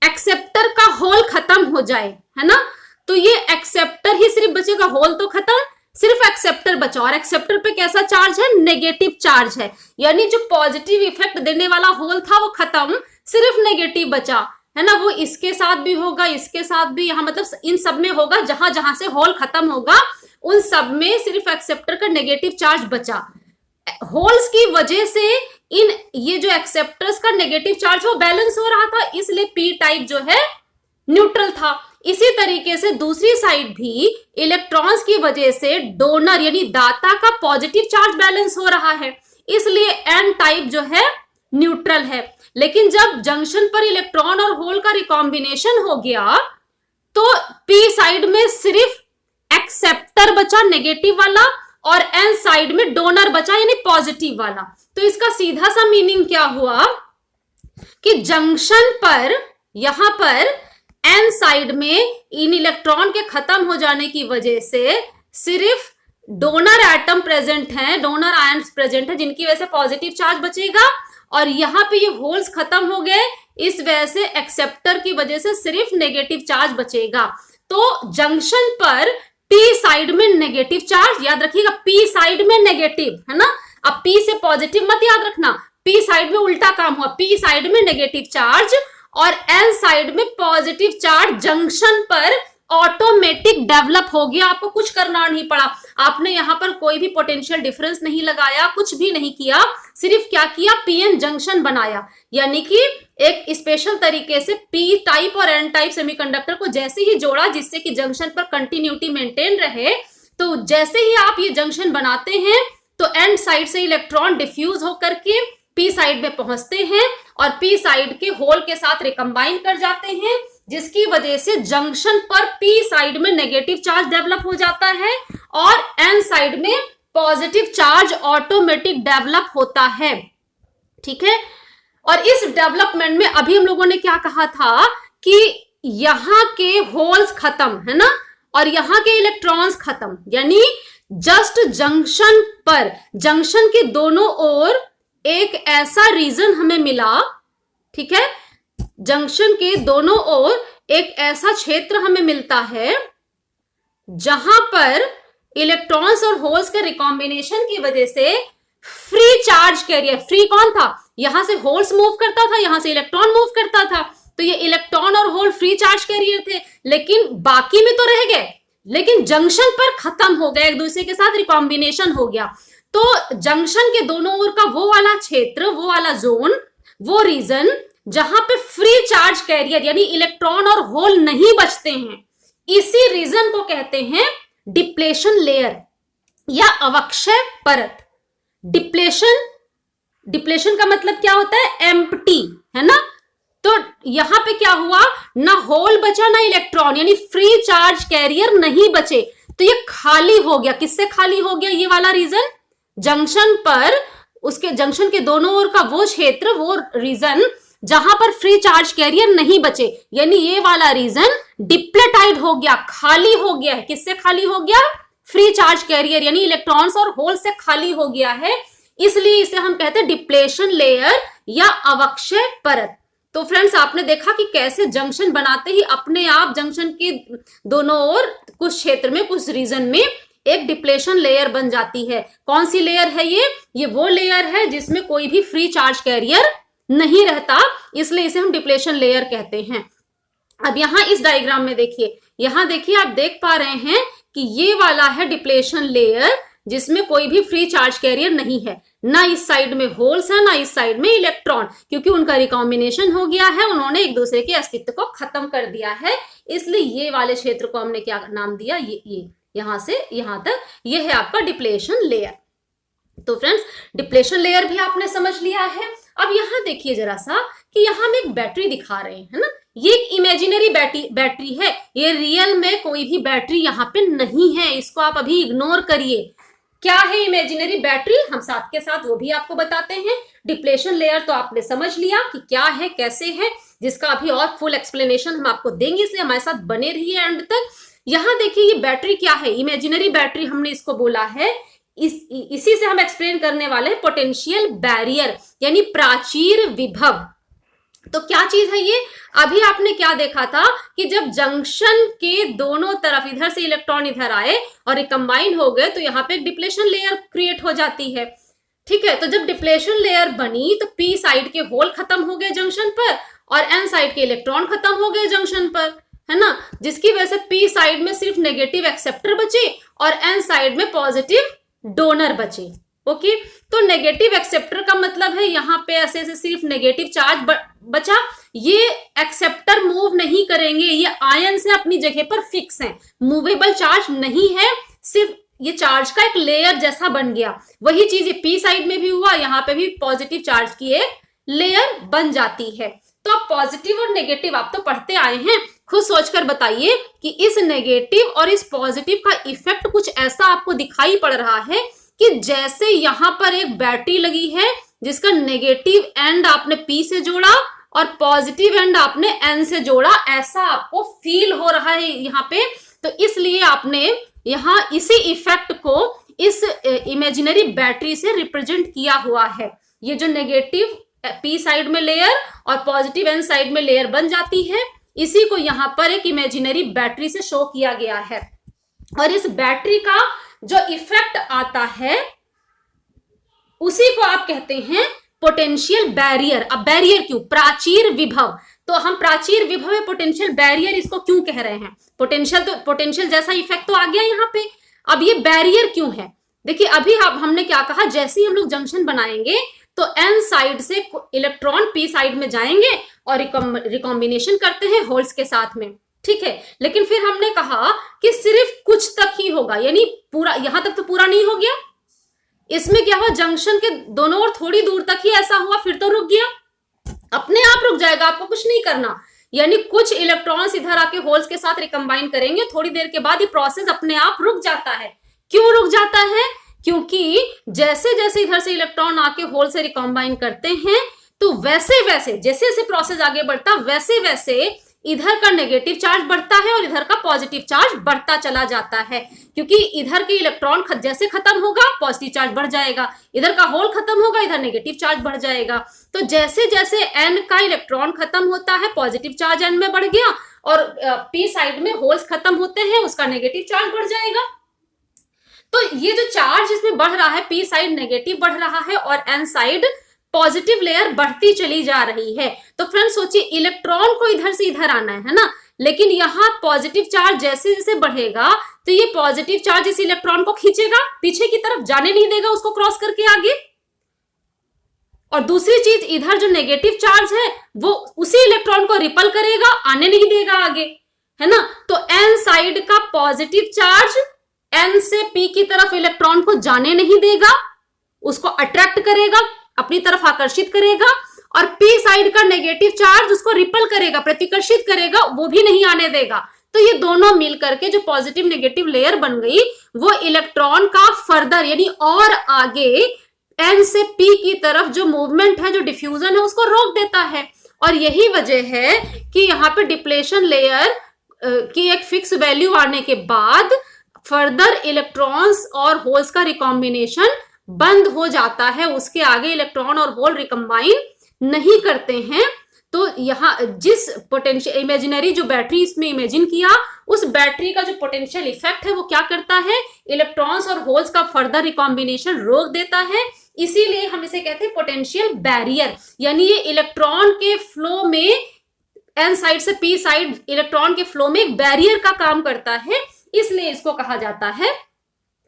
एक्सेप्टर का होल खत्म हो जाए, है ना, तो ये एक्सेप्टर ही सिर्फ बचेगा, होल तो खत्म, सिर्फ एक्सेप्टर बचा। और एक्सेप्टर पे कैसा चार्ज है, नेगेटिव चार्ज है। यानी जो पॉजिटिव इफेक्ट देने वाला होल था वो खत्म, सिर्फ नेगेटिव बचा, है ना। वो इसके साथ भी होगा, इसके साथ भी, यहां मतलब इन सब में होगा, जहां जहां से होल खत्म होगा उन सब में सिर्फ एक्सेप्टर का नेगेटिव चार्ज बचा। होल्स की वजह से इन ये जो एक्सेप्टर्स का नेगेटिव चार्ज वो बैलेंस हो रहा था, इसलिए पी टाइप जो है न्यूट्रल था। इसी तरीके से दूसरी साइड भी इलेक्ट्रॉन्स की वजह से डोनर यानी दाता का पॉजिटिव चार्ज बैलेंस हो रहा है, इसलिए एन टाइप जो है न्यूट्रल है। लेकिन जब जंक्शन पर इलेक्ट्रॉन और होल का रिकॉम्बिनेशन हो गया तो पी साइड में सिर्फ एक्सेप्टर बचा नेगेटिव वाला और एन साइड में डोनर बचा यानी पॉजिटिव वाला। तो इसका सीधा सा मीनिंग क्या हुआ कि जंक्शन पर यहां पर एन साइड में इन इलेक्ट्रॉन के खत्म हो जाने की वजह से सिर्फ डोनर एटम प्रेजेंट हैं, डोनर आयंस प्रेजेंट है, जिनकी वजह से पॉजिटिव चार्ज बचेगा। और यहां पे ये होल्स खत्म हो गए, इस वजह से एक्सेप्टर की वजह से सिर्फ नेगेटिव चार्ज बचेगा। तो जंक्शन पर पी साइड में नेगेटिव चार्ज, याद रखिएगा पी साइड में नेगेटिव, है ना। अब पी से पॉजिटिव मत याद रखना, पी साइड में उल्टा काम हुआ, पी साइड में नेगेटिव चार्ज और एन साइड में पॉजिटिव चार्ज जंक्शन पर ऑटोमेटिक डेवलप हो गया। आपको कुछ करना नहीं पड़ा, आपने यहां पर कोई भी पोटेंशियल डिफरेंस नहीं लगाया, कुछ भी नहीं किया, सिर्फ क्या किया, पीएन जंक्शन बनाया। यानी कि एक स्पेशल तरीके से पी टाइप और एन टाइप सेमीकंडक्टर को जैसे ही जोड़ा जिससे कि जंक्शन पर कंटिन्यूटी मेंटेन रहे। तो जैसे ही आप ये जंक्शन बनाते हैं तो एंड साइड से इलेक्ट्रॉन डिफ्यूज होकर के पी साइड में पहुंचते हैं और पी साइड के होल के साथ रिकम्बाइन कर जाते हैं, जिसकी वजह से जंक्शन पर पी साइड में नेगेटिव चार्ज डेवलप हो जाता है और एन साइड में पॉजिटिव चार्ज ऑटोमेटिक डेवलप होता है। ठीक है, और इस डेवलपमेंट में अभी हम लोगों ने क्या कहा था कि यहां के होल्स खत्म है ना, और यहां के इलेक्ट्रॉन्स खत्म, यानी जस्ट जंक्शन पर, जंक्शन के दोनों ओर एक ऐसा रीजन हमें मिला। ठीक है, जंक्शन के दोनों ओर एक ऐसा क्षेत्र हमें मिलता है जहां पर इलेक्ट्रॉन्स और होल्स के रिकॉम्बिनेशन की वजह से फ्री चार्ज कैरियर, फ्री कौन था, यहां से होल्स मूव करता था, यहां से इलेक्ट्रॉन मूव करता था, तो ये इलेक्ट्रॉन और होल फ्री चार्ज कैरियर थे, लेकिन बाकी में तो रह गए, लेकिन जंक्शन पर खत्म हो गए, एक दूसरे के साथ रिकॉम्बिनेशन हो गया। तो जंक्शन के दोनों ओर का वो वाला क्षेत्र, वो वाला जोन, वो रीजन जहां पे फ्री चार्ज कैरियर यानी इलेक्ट्रॉन और होल नहीं बचते हैं, इसी रीजन को कहते हैं डिप्लेशन लेयर या अवक्षय परत। डिप्लेशन का मतलब क्या होता है, एम्प्टी, है ना। तो यहां पे क्या हुआ, ना होल बचा ना इलेक्ट्रॉन, यानी फ्री चार्ज कैरियर नहीं बचे, तो ये खाली हो गया। किससे खाली हो गया ये वाला रीजन, जंक्शन पर, उसके जंक्शन के दोनों ओर का वो क्षेत्र, वो रीजन जहां पर फ्री चार्ज कैरियर नहीं बचे, यानी ये वाला रीजन डिप्लेटाइड हो गया, खाली हो गया है। किससे खाली हो गया, फ्री चार्ज कैरियर यानी इलेक्ट्रॉन्स और होल से खाली हो गया है, इसलिए इसे हम कहते हैं डिप्लेशन लेयर या अवक्षय परत। तो फ्रेंड्स, आपने देखा कि कैसे जंक्शन बनाते ही अपने आप जंक्शन के दोनों ओर कुछ क्षेत्र में, कुछ रीजन में एक डिप्लेशन लेयर बन जाती है। कौन सी लेयर है ये वो लेयर है जिसमें कोई भी फ्री चार्ज कैरियर नहीं रहता, इसलिए इसे हम डिप्लेशन लेयर कहते हैं। अब यहां इस डायग्राम में देखिए, यहां देखिए आप देख पा रहे हैं कि ये वाला है डिप्लेशन लेयर, जिसमें कोई भी फ्री चार्ज कैरियर नहीं है, ना इस साइड में होल्स है ना इस साइड में इलेक्ट्रॉन, क्योंकि उनका रिकॉम्बिनेशन हो गया है, उन्होंने एक दूसरे के अस्तित्व को खत्म कर दिया है, इसलिए ये वाले क्षेत्र को हमने क्या नाम दिया, ये यहां से यहां तक, ये है आपका डिप्लेशन लेयर। तो फ्रेंड्स, डिप्लेशन लेयर भी आपने समझ लिया है। अब यहां देखिए जरा सा कि यहां हम एक बैटरी दिखा रहे हैं, है ना, ये एक इमेजिनरी बैटरी है, ये रियल में कोई भी बैटरी यहाँ पे नहीं है, इसको आप अभी इग्नोर करिए। क्या है इमेजिनरी बैटरी, हम साथ के साथ वो भी आपको बताते हैं। डिप्लेशन लेयर तो आपने समझ लिया कि क्या है, कैसे है, जिसका अभी और फुल एक्सप्लेनेशन हम आपको देंगे, इसलिए हमारे साथ बने रहिए एंड तक। यहाँ देखिए ये बैटरी क्या है, इमेजिनरी बैटरी हमने इसको बोला है, इसी से हम एक्सप्लेन करने वाले हैं पोटेंशियल बैरियर यानी प्राचीर विभव। तो क्या चीज है ये, अभी आपने क्या देखा था कि जब जंक्शन के दोनों तरफ, इधर से इलेक्ट्रॉन इधर आए और रिकम्बाइन हो गए, तो यहाँ पे एक डिप्लेशन लेयर क्रिएट हो जाती है। ठीक है, तो जब डिप्लेशन लेयर बनी तो पी साइड के होल खत्म हो गए जंक्शन पर और एन साइड के इलेक्ट्रॉन खत्म हो गए जंक्शन पर, है ना, जिसकी वजह से पी साइड में सिर्फ नेगेटिव एक्सेप्टर बचे और एन साइड में पॉजिटिव डोनर बचे। ओके, तो नेगेटिव एक्सेप्टर का मतलब है यहाँ पे ऐसे सिर्फ नेगेटिव चार्ज बचा, ये एक्सेप्टर मूव नहीं करेंगे, ये आयन से अपनी जगह पर फिक्स हैं, मूवेबल चार्ज नहीं है, सिर्फ ये चार्ज का एक लेयर जैसा बन गया। वही चीज ये पी साइड में भी हुआ, यहाँ पे भी पॉजिटिव चार्ज की एक लेयर बन जाती है। तो अब पॉजिटिव और नेगेटिव आप तो पढ़ते आए हैं, खुद सोचकर बताइए कि इस नेगेटिव और इस पॉजिटिव का इफेक्ट कुछ ऐसा आपको दिखाई पड़ रहा है कि जैसे यहां पर एक बैटरी लगी है जिसका नेगेटिव एंड आपने पी से जोड़ा और पॉजिटिव एंड आपने एन से जोड़ा, ऐसा आपको फील हो रहा है यहाँ पे। तो इसलिए आपने यहाँ इसी इफेक्ट को इस इमेजिनरी बैटरी से रिप्रेजेंट किया हुआ है। ये जो नेगेटिव पी साइड में लेयर और पॉजिटिव एन साइड में लेयर बन जाती है, इसी को यहाँ पर एक इमेजिनरी बैटरी से शो किया गया है। और इस बैटरी का जो इफेक्ट आता है उसी को आप कहते हैं पोटेंशियल बैरियर। अब बैरियर क्यों, प्राचीर विभव, तो हम प्राचीर विभव है पोटेंशियल बैरियर इसको क्यों कह रहे हैं, पोटेंशियल तो पोटेंशियल जैसा इफेक्ट तो आ गया यहाँ पे, अब ये बैरियर क्यों है। देखिए अभी हमने क्या कहा, जैसे ही हम लोग जंक्शन बनाएंगे तो एन साइड से इलेक्ट्रॉन पी साइड में जाएंगे और रिकॉम्बिनेशन करते हैं होल्स के साथ में, ठीक है। लेकिन फिर हमने कहा कि सिर्फ कुछ तक ही होगा, यानी पूरा, यहां तक तो पूरा नहीं हो गया, इसमें क्या हुआ, जंक्शन के दोनों ओर थोड़ी दूर तक ही ऐसा हुआ, फिर तो रुक गया, अपने आप रुक जाएगा, आपको कुछ नहीं करना। यानी कुछ इलेक्ट्रॉन्स इधर आके होल्स के साथ रिकम्बाइन करेंगे, थोड़ी देर के बाद ये प्रोसेस अपने आप रुक जाता है। क्यों रुक जाता है? क्योंकि जैसे जैसे इधर से इलेक्ट्रॉन आके होल से रिकम्बाइन करते हैं, तो वैसे वैसे जैसे जैसे प्रोसेस आगे बढ़ता वैसे वैसे इधर का नेगेटिव चार्ज बढ़ता है और इधर का पॉजिटिव चार्ज बढ़ता चला जाता है। क्योंकि इधर के इलेक्ट्रॉन जैसे खत्म होगा पॉजिटिव चार्ज बढ़ जाएगा, इधर का होल खत्म होगा इधर नेगेटिव चार्ज बढ़ जाएगा। तो जैसे जैसे n का इलेक्ट्रॉन खत्म होता है पॉजिटिव चार्ज n में बढ़ गया, और p साइड में होल्स खत्म होते हैं उसका नेगेटिव चार्ज बढ़ जाएगा। तो ये जो चार्ज इसमें बढ़ रहा है, p साइड नेगेटिव बढ़ रहा है और n साइड पॉजिटिव लेयर बढ़ती चली जा रही है। तो फ्रेंड्स सोचिए, इलेक्ट्रॉन को इधर से इधर आना है ना, लेकिन यहाँ पॉजिटिव चार्ज जैसे जैसे बढ़ेगा तो ये पॉजिटिव चार्ज इस इलेक्ट्रॉन को खींचेगा, पीछे की तरफ जाने नहीं देगा उसको क्रॉस करके आगे। और दूसरी चीज, इधर जो नेगेटिव चार्ज है वो उसी इलेक्ट्रॉन को रिपल करेगा, आने नहीं देगा आगे, है ना। तो n साइड का पॉजिटिव चार्ज n से p की तरफ इलेक्ट्रॉन को जाने नहीं देगा, उसको अट्रैक्ट करेगा, अपनी तरफ आकर्षित करेगा, और p साइड का नेगेटिव चार्ज उसको रिपल करेगा, प्रतिकर्षित करेगा, वो भी नहीं आने देगा। तो ये दोनों मिल करके जो पॉजिटिव नेगेटिव लेयर बन गई वो इलेक्ट्रॉन का फर्दर यानी और आगे n से p की तरफ जो मूवमेंट है, जो डिफ्यूजन है, उसको रोक देता है। और यही वजह है कि यहाँ पे डिप्लेशन लेयर की एक फिक्स वैल्यू आने के बाद फर्दर इलेक्ट्रॉन्स और होल्स का रिकॉम्बिनेशन बंद हो जाता है, उसके आगे इलेक्ट्रॉन और होल रिकम्बाइन नहीं करते हैं। तो यहाँ जिस पोटेंशियल इमेजिनरी जो बैटरी इसमें इमेजिन किया, उस बैटरी का जो पोटेंशियल इफेक्ट है वो क्या करता है, इलेक्ट्रॉन्स और होल्स का फर्दर रिकॉम्बिनेशन रोक देता है। इसीलिए हम इसे कहते हैं पोटेंशियल बैरियर, यानी ये इलेक्ट्रॉन के फ्लो में n साइड से p साइड इलेक्ट्रॉन के फ्लो में एक बैरियर का काम करता है, इसलिए इसको कहा जाता है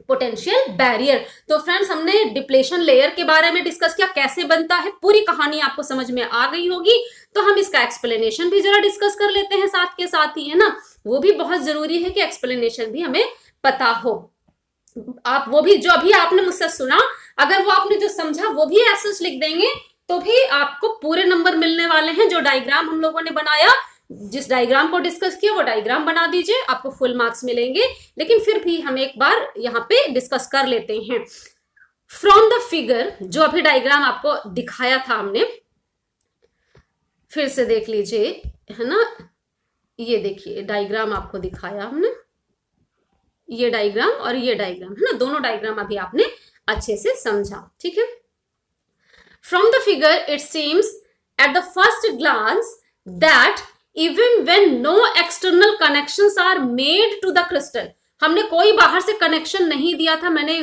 पोटेंशियल बैरियर। तो फ्रेंड्स, हमने डिप्लेशन लेयर के बारे में डिस्कस किया, कैसे बनता है, पूरी कहानी आपको समझ में आ गई होगी। तो हम इसका एक्सप्लेनेशन भी जरा डिस्कस कर लेते हैं साथ के साथ ही, है ना। वो भी बहुत जरूरी है कि एक्सप्लेनेशन भी हमें पता हो। आप वो भी जो अभी आपने मुझसे सुना, अगर वो आपने जो समझा वो भी ऐसे लिख देंगे तो भी आपको पूरे नंबर मिलने वाले हैं। जो डायग्राम हम लोगों ने बनाया, जिस डायग्राम को डिस्कस किया वो डायग्राम बना दीजिए, आपको फुल मार्क्स मिलेंगे। लेकिन फिर भी हम एक बार यहाँ पे डिस्कस कर लेते हैं। फ्रॉम द फिगर, जो अभी डायग्राम आपको दिखाया था हमने, फिर से देख लीजिए, है ना। ये देखिए डायग्राम आपको दिखाया हमने, ये डायग्राम और ये डायग्राम, है ना। दोनों डायग्राम अभी आपने अच्छे से समझा, ठीक है। From the figure it seems at the first glance that even when no external connections are made to the crystal, हमने कोई बाहर से कनेक्शन नहीं दिया था, मैंने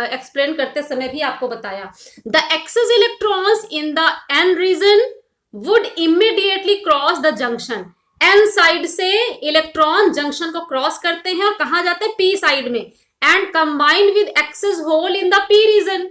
एक्सप्लेन करते समय भी आपको बताया। The excess electrons in the n region would immediately cross the junction, n side से इलेक्ट्रॉन जंक्शन को क्रॉस करते हैं और कहाँ जाते हैं, p साइड में, and combine with excess hole in the p region,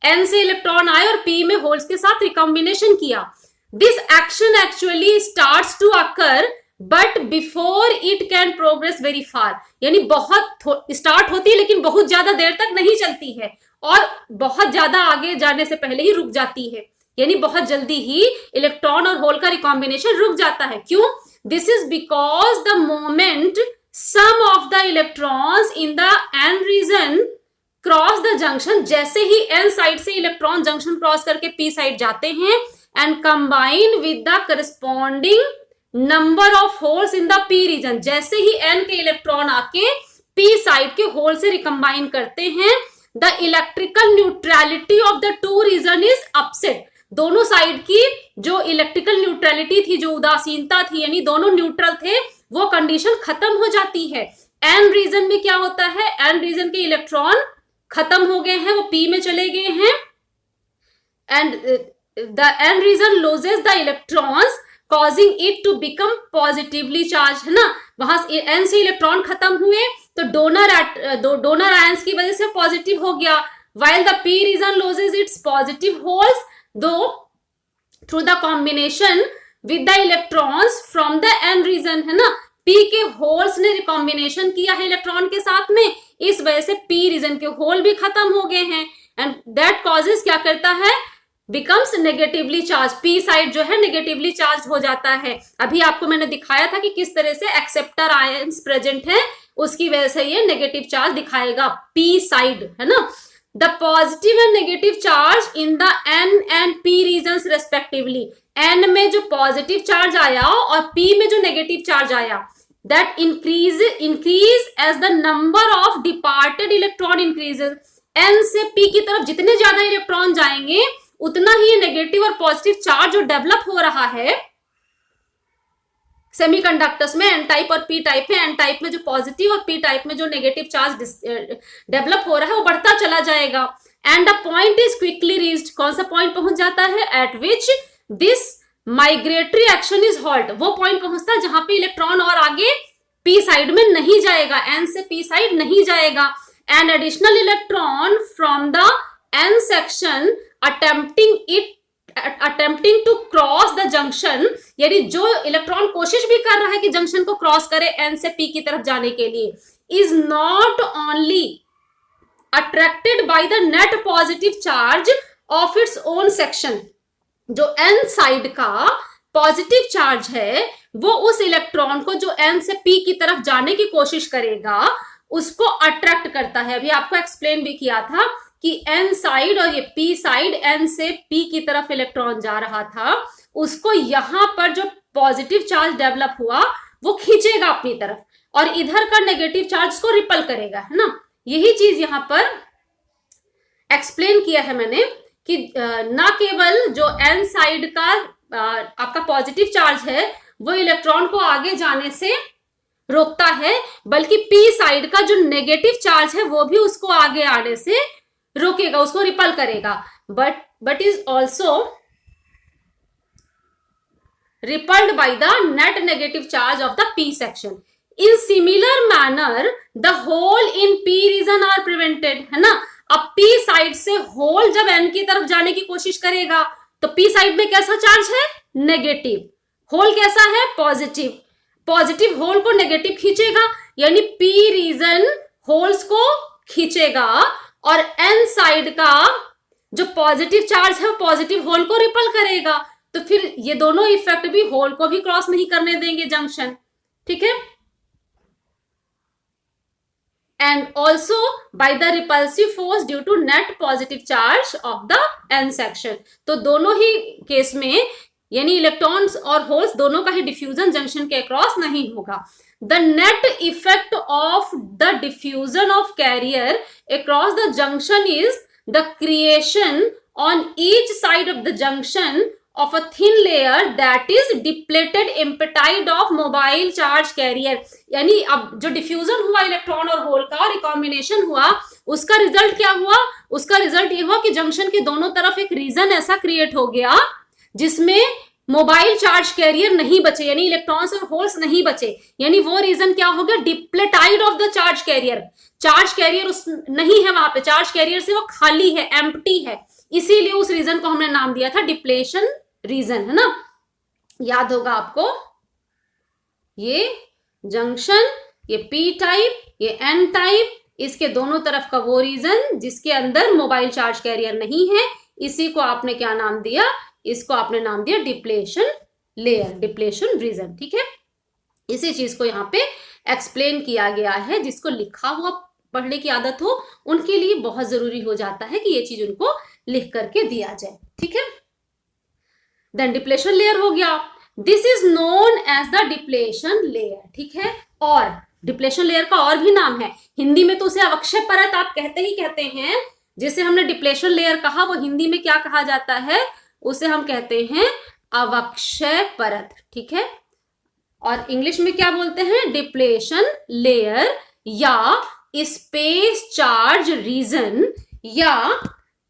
n से इलेक्ट्रॉन आए और p में होल्स के साथ रिकॉम्बिनेशन किया। This action actually starts to occur, but before it can progress very far, यानी बहुत स्टार्ट होती है लेकिन बहुत ज्यादा देर तक नहीं चलती है, और बहुत ज्यादा आगे जाने से पहले ही रुक जाती है, यानी बहुत जल्दी ही इलेक्ट्रॉन और होल का रिकॉम्बिनेशन रुक जाता है। क्यों? This is because the moment some of the electrons in the n region cross the junction, जैसे ही n साइड से इलेक्ट्रॉन जंक्शन क्रॉस करके p साइड जाते हैं and combine with the corresponding number of holes in the p region, जैसे ही n के electron आके p side के whole से रिकम्बाइन करते हैं, the electrical neutrality of the two region is upset, दोनों साइड की जो इलेक्ट्रिकल न्यूट्रलिटी थी, जो उदासीनता थी, यानी दोनों न्यूट्रल थे, वो कंडीशन खत्म हो जाती है। n रीजन में क्या होता है, n रीजन के इलेक्ट्रॉन खत्म हो गए हैं, वो p में चले गए हैं, and the n region loses the electrons causing it to become positively charged, है ना। वहां n से इलेक्ट्रॉन खत्म हुए तो डोनर आयंस की वजह से पॉजिटिव हो गया, while the p region loses its positive holes though through the combination with the electrons from the n region, है ना। p के होल्स ने रिकॉम्बिनेशन किया है इलेक्ट्रॉन के साथ में, इस वजह से p रीजन के होल भी खत्म हो गए हैं, एंड दैट कॉजेज क्या करता है, becomes negatively charge, P side जो है नेगेटिवली चार्ज हो जाता है। अभी आपको मैंने दिखाया था कि किस तरह से एक्सेप्टर आयंस प्रेजेंट है, उसकी वजह से ये नेगेटिव चार्ज दिखाएगा, पी साइड, है ना। The positive and negative charge in the N and P regions respectively, N में जो पॉजिटिव चार्ज आया और पी में जो नेगेटिव चार्ज आया, that increase as the number of departed electron increases, n से p की तरफ जितने ज्यादा इलेक्ट्रॉन जाएंगे उतना ही नेगेटिव और पॉजिटिव चार्ज जो डेवलप हो रहा है सेमीकंडक्टर्स में, एन टाइप और पी टाइप है, एन टाइप में जो पॉजिटिव और पी टाइप में जो नेगेटिव चार्ज डेवलप हो रहा है वो बढ़ता चला जाएगा। And the point is quickly reached, कौन सा पॉइंट पहुंच जाता है, eight which this migratory action is halt, वो पॉइंट पहुंचता है जहां पे इलेक्ट्रॉन और आगे पी साइड में नहीं जाएगा, एन से पी साइड नहीं जाएगा। An additional electron from the N section attempting to cross the junction, यानी जो इलेक्ट्रॉन कोशिश भी कर रहा है कि जंक्शन को क्रॉस करे एन से पी की तरफ जाने के लिए, is not only attracted by the net positive charge of its own section, जो एन साइड का पॉजिटिव चार्ज है वो उस इलेक्ट्रॉन को जो एन से पी की तरफ जाने की कोशिश करेगा उसको अट्रैक्ट करता है। अभी आपको एक्सप्लेन भी किया था कि एन साइड और ये पी साइड, एन से पी की तरफ इलेक्ट्रॉन जा रहा था, उसको यहां पर जो पॉजिटिव चार्ज डेवलप हुआ वो खींचेगा अपनी तरफ और इधर का नेगेटिव चार्ज को रिपल करेगा, है ना। यही चीज यहां पर एक्सप्लेन किया है मैंने कि ना केवल जो एन साइड का आपका पॉजिटिव चार्ज है वो इलेक्ट्रॉन को आगे जाने से रोकता है, बल्कि पी साइड का जो नेगेटिव चार्ज है वो भी उसको आगे आने से रोकेगा, उसको रिपल करेगा, but is also repelled by the net negative charge of the P section. In similar manner the hole in P region are prevented, है ना। अब पी साइड से होल जब एन की तरफ जाने की कोशिश करेगा तो पी साइड में कैसा चार्ज है, नेगेटिव, होल कैसा है, पॉजिटिव, पॉजिटिव होल को नेगेटिव खींचेगा, यानी पी रीजन होल्स को खींचेगा और एन साइड का जो पॉजिटिव चार्ज है पॉजिटिव होल को रिपल करेगा। तो फिर ये दोनों इफेक्ट भी होल को भी क्रॉस नहीं करने देंगे जंक्शन, ठीक है। and also by the repulsive force due to net positive charge of the n section। तो दोनों ही केस में यानी इलेक्ट्रॉन्स और होल्स दोनों का ही डिफ्यूजन जंक्शन के अक्रॉस नहीं होगा। The net effect of the diffusion of carrier across the junction is the creation on each side of the junction of a thin layer that is depleted impetide of mobile charge carrier। यानी अब जो diffusion हुआ electron और whole का, recombination हुआ, उसका result क्या हुआ, उसका रिजल्ट ये हुआ कि जंक्शन के दोनों तरफ एक रीजन ऐसा क्रिएट हो गया जिसमें मोबाइल चार्ज कैरियर नहीं बचे, यानी इलेक्ट्रॉन्स और होल्स नहीं बचे। यानी वो रीजन क्या हो गया, depleted of the charge carrier, charge carrier उस नहीं है वहां पे, चार्ज कैरियर से वो खाली है, एम्प्टी है, इसीलिए उस रीजन को हमने नाम दिया था डिप्लेशन रीजन, है ना। याद होगा आपको, ये जंक्शन, ये पी टाइप, ये एन टाइप, इसके दोनों तरफ का वो रीजन जिसके अंदर मोबाइल चार्ज कैरियर नहीं है, इसी को आपने क्या नाम दिया, इसको आपने नाम दिया डिप्लेशन लेयर, डिप्लेशन रीजन, ठीक है। इसी चीज को यहाँ पे एक्सप्लेन किया गया है। जिसको लिखा हुआ पढ़ने की आदत हो उनके लिए बहुत जरूरी हो जाता है कि ये चीज उनको लिख करके दिया जाए, ठीक है। देन डिप्लेशन लेयर हो गया, this is known as the depletion layer, ठीक है। और डिप्लेशन लेयर का और भी नाम है, हिंदी में तो उसे अवक्षय परत आप कहते ही कहते हैं। जिसे हमने डिप्लेशन लेयर कहा वो हिंदी में क्या कहा जाता है, उसे हम कहते हैं अवक्षय परत, ठीक है। और इंग्लिश में क्या बोलते हैं, डिप्लेशन लेयर या स्पेस चार्ज रीजन या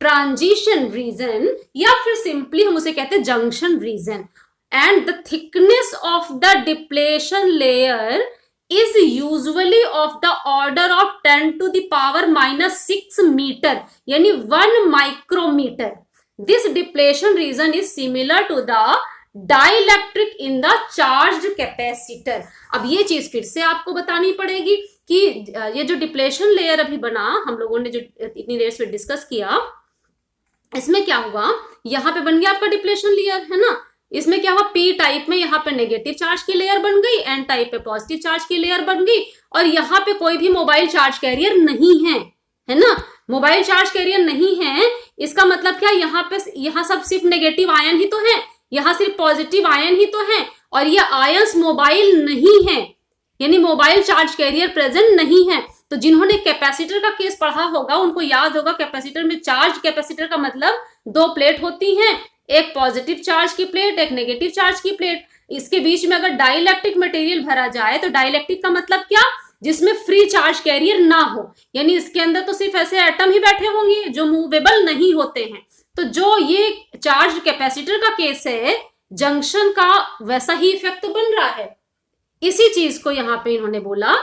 ट्रांजिशन रीजन या फिर सिंपली हम उसे कहते हैं junction region. And the thickness of the depletion layer is usually of the order of 10 to the power minus 6 meter, यानी 1 micrometer। This depletion region is similar to the dielectric in the charged capacitor। अब ये चीज फिर से आपको बतानी पड़ेगी कि ये जो डिप्लेशन लेयर अभी बना, हम लोगों ने जो इतनी देर से डिस्कस किया, इसमें क्या हुआ, यहाँ पे बन गया आपका डिप्लेशन लेयर, है ना। इसमें क्या हुआ, पी टाइप में यहाँ पे नेगेटिव चार्ज की लेयर बन गई, एन टाइप पे पॉजिटिव चार्ज की लेयर बन गई, और यहाँ पे कोई भी मोबाइल चार्ज कैरियर नहीं है ना। मोबाइल चार्ज कैरियर नहीं है, इसका मतलब क्या, यहाँ सब सिर्फ नेगेटिव आयन ही तो है, यहाँ सिर्फ पॉजिटिव आयन ही तो है, और ये आयंस मोबाइल नहीं है, यानी मोबाइल चार्ज कैरियर प्रेजेंट नहीं है। तो जिन्होंने कैपेसिटर का केस पढ़ा होगा उनको याद होगा, कैपेसिटर में चार्ज कैपेसिटर का मतलब दो प्लेट होती हैं, एक पॉजिटिव चार्ज की प्लेट, एक नेगेटिव चार्ज की प्लेट। इसके बीच में अगर डाइलेक्ट्रिक मटेरियल भरा जाए तो डाइलेक्ट्रिक का मतलब क्या, जिसमें फ्री चार्ज कैरियर ना हो, यानी इसके अंदर तो सिर्फ ऐसे एटम ही बैठे होंगे जो मूवेबल नहीं होते हैं। तो जो ये चार्ज कैपेसिटर का केस है, जंक्शन का वैसा ही इफेक्ट बन रहा है। इसी चीज को यहां पे इन्होंने बोला,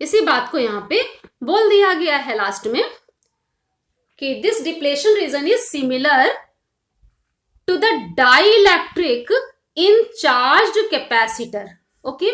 इसी बात को यहां पे बोल दिया गया है लास्ट में कि this depletion region is similar to the dielectric in charged capacitor. Okay,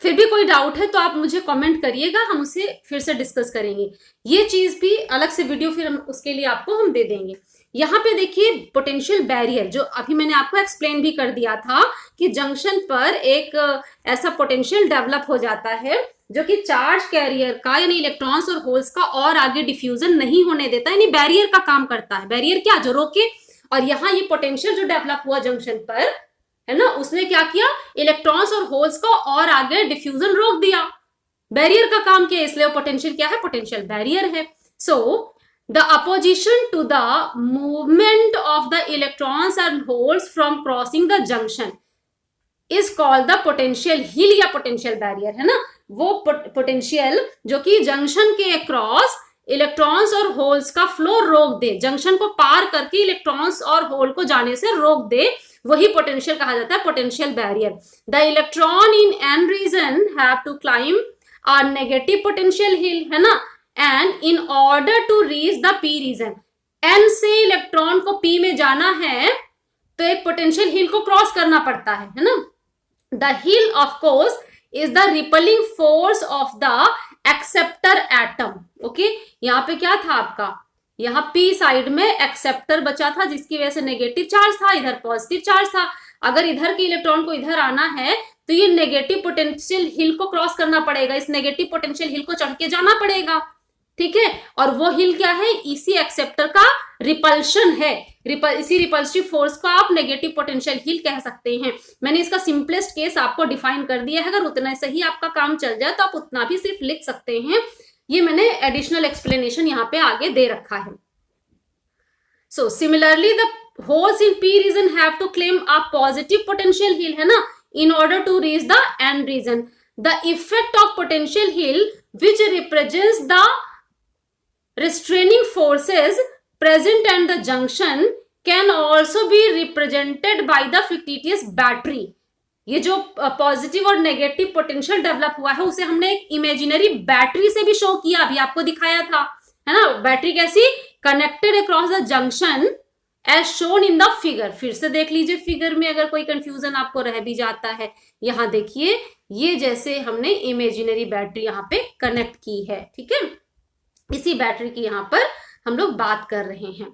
फिर भी कोई डाउट है तो आप मुझे कमेंट करिएगा, हम उसे फिर से डिस्कस करेंगे। ये चीज भी अलग से वीडियो फिर हम उसके लिए आपको हम दे देंगे। यहाँ पे देखिए पोटेंशियल बैरियर, जो अभी मैंने आपको एक्सप्लेन भी कर दिया था कि जंक्शन पर एक ऐसा पोटेंशियल डेवलप हो जाता है जो कि चार्ज कैरियर का यानी इलेक्ट्रॉन्स और होल्स का और आगे डिफ्यूजन नहीं होने देता, यानी बैरियर का काम करता है। बैरियर क्या, जो रोके। और यहाँ ये पोटेंशियल जो डेवलप हुआ जंक्शन पर, है ना, उसने क्या किया, इलेक्ट्रॉन्स और होल्स को और आगे डिफ्यूजन रोक दिया, बैरियर का काम किया, इसलिए पोटेंशियल क्या है, पोटेंशियल बैरियर है। सो the opposition to the movement of the electrons and holes from crossing the junction is called the potential hill या potential barrier, है ना। वो पोटेंशियल जो कि जंक्शन के अक्रॉस इलेक्ट्रॉन्स और होल्स का फ्लो रोक दे, जंक्शन को पार करके इलेक्ट्रॉन्स और होल को जाने से रोक दे, वही पोटेंशियल कहा जाता है, potential barrier. The electron in N region have to climb a negative potential hill, है ना, and in order to reach the p region, n से इलेक्ट्रॉन को p में जाना है तो एक पोटेंशियल हिल को क्रॉस करना पड़ता है ना। the hill of course is the repelling force of the acceptor atom। Okay, यहाँ पे क्या था आपका, यहाँ p साइड में एक्सेप्टर बचा था जिसकी वजह से नेगेटिव चार्ज था, इधर पॉजिटिव चार्ज था। अगर इधर के इलेक्ट्रॉन को इधर आना है तो ये नेगेटिव पोटेंशियल हिल को क्रॉस करना पड़ेगा, इस नेगेटिव पोटेंशियल हिल को चढ़ के जाना पड़ेगा, ठीक है। और वो हिल क्या है, इसी एक्सेप्टर का रिपल्शन है, इसी रिपल्सिव फोर्स को आप नेगेटिव पोटेंशियल हिल कह सकते हैं। मैंने इसका सिंपलेस्ट केस आपको डिफाइन कर दिया है, अगर उतना सही आपका काम चल जाए तो आप उतना भी सिर्फ लिख सकते हैं। ये मैंने एडिशनल एक्सप्लेनेशन यहाँ पे आगे दे रखा है। So similarly the holes in P region have to climb a positive potential hill, है ना, in order to reach the n region. The effect of potential hill which represents the restraining forces present at the junction can also be represented by the fictitious battery। ये जो positive और negative potential develop हुआ है उसे हमने एक imaginary battery से भी शो किया, अभी आपको दिखाया था, है ना। बैटरी कैसी, connected across the junction as shown in the figure. फिर से देख लीजिए फिगर में, अगर कोई कंफ्यूजन आपको रह भी जाता है। यहाँ देखिए, ये जैसे हमने इमेजिनरी बैटरी यहाँ पे कनेक्ट की है, ठीक है। इसी बैटरी की यहाँ पर हम लोग बात कर रहे हैं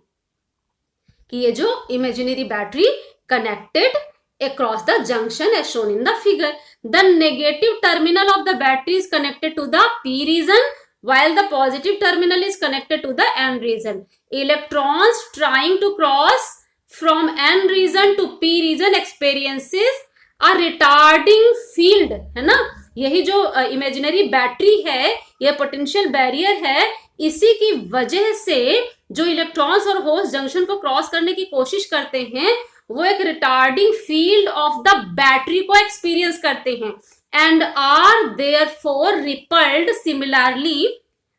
कि ये जो imaginary battery connected across the junction as shown in the figure. The negative terminal of the battery is connected to the p region while the positive terminal is connected to the n region. Electrons trying to cross from n region to p region experiences a retarding field, है ना। यही जो imaginary battery है, यह potential barrier है, इसी की वजह से जो इलेक्ट्रॉन्स और होल्स जंक्शन को क्रॉस करने की कोशिश करते हैं वो एक retarding field of the battery को एक्सपीरियंस करते हैं and are therefore repelled. Similarly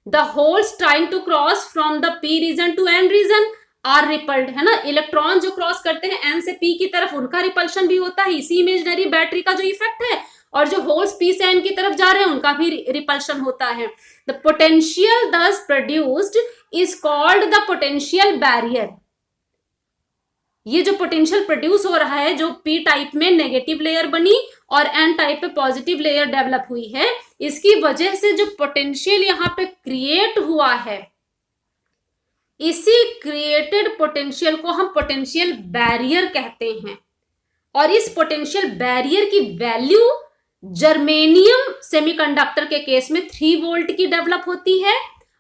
the holes trying to cross from the P region to N region are repelled, है ना। इलेक्ट्रॉन जो क्रॉस करते हैं एन से पी की तरफ, उनका रिपल्शन भी होता है, इसी इमेजिनरी बैटरी का जो इफेक्ट है। और जो होल्स पी से एन की तरफ जा रहे हैं उनका भी रिपल्शन होता है। द पोटेंशियल दस produced is called the potential barrier. ये जो पोटेंशियल प्रोड्यूस हो रहा है, जो पी टाइप में नेगेटिव लेयर बनी और एन टाइप पे पॉजिटिव लेयर डेवलप हुई है, इसकी वजह से जो पोटेंशियल यहाँ पे क्रिएट हुआ है, इसी क्रिएटेड पोटेंशियल को हम पोटेंशियल बैरियर कहते हैं। और इस पोटेंशियल बैरियर की वैल्यू जर्मेनियम सेमीकंडक्टर के केस में 3 वोल्ट की डेवलप होती है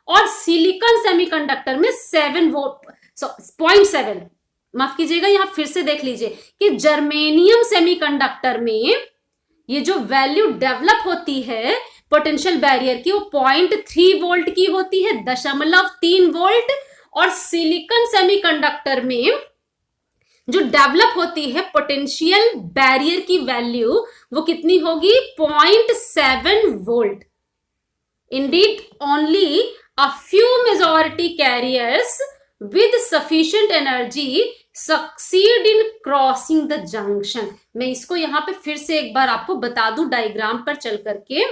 और सिलिकॉन सेमीकंडक्टर में 0.7, माफ कीजिएगा, यहां फिर से देख लीजिए कि जर्मेनियम सेमीकंडक्टर में ये जो वैल्यू डेवलप होती है पोटेंशियल बैरियर की, वो 0.3 वोल्ट की होती है, 0.3 वोल्ट। और सिलिकॉन सेमीकंडक्टर में जो डेवलप होती है पोटेंशियल बैरियर की वैल्यू, वो कितनी होगी? 0.7 volt. Indeed only a few majority carriers with sufficient energy succeed in crossing the junction। मैं इसको यहां पे फिर से एक बार आपको बता दूं डायग्राम पर चल करके।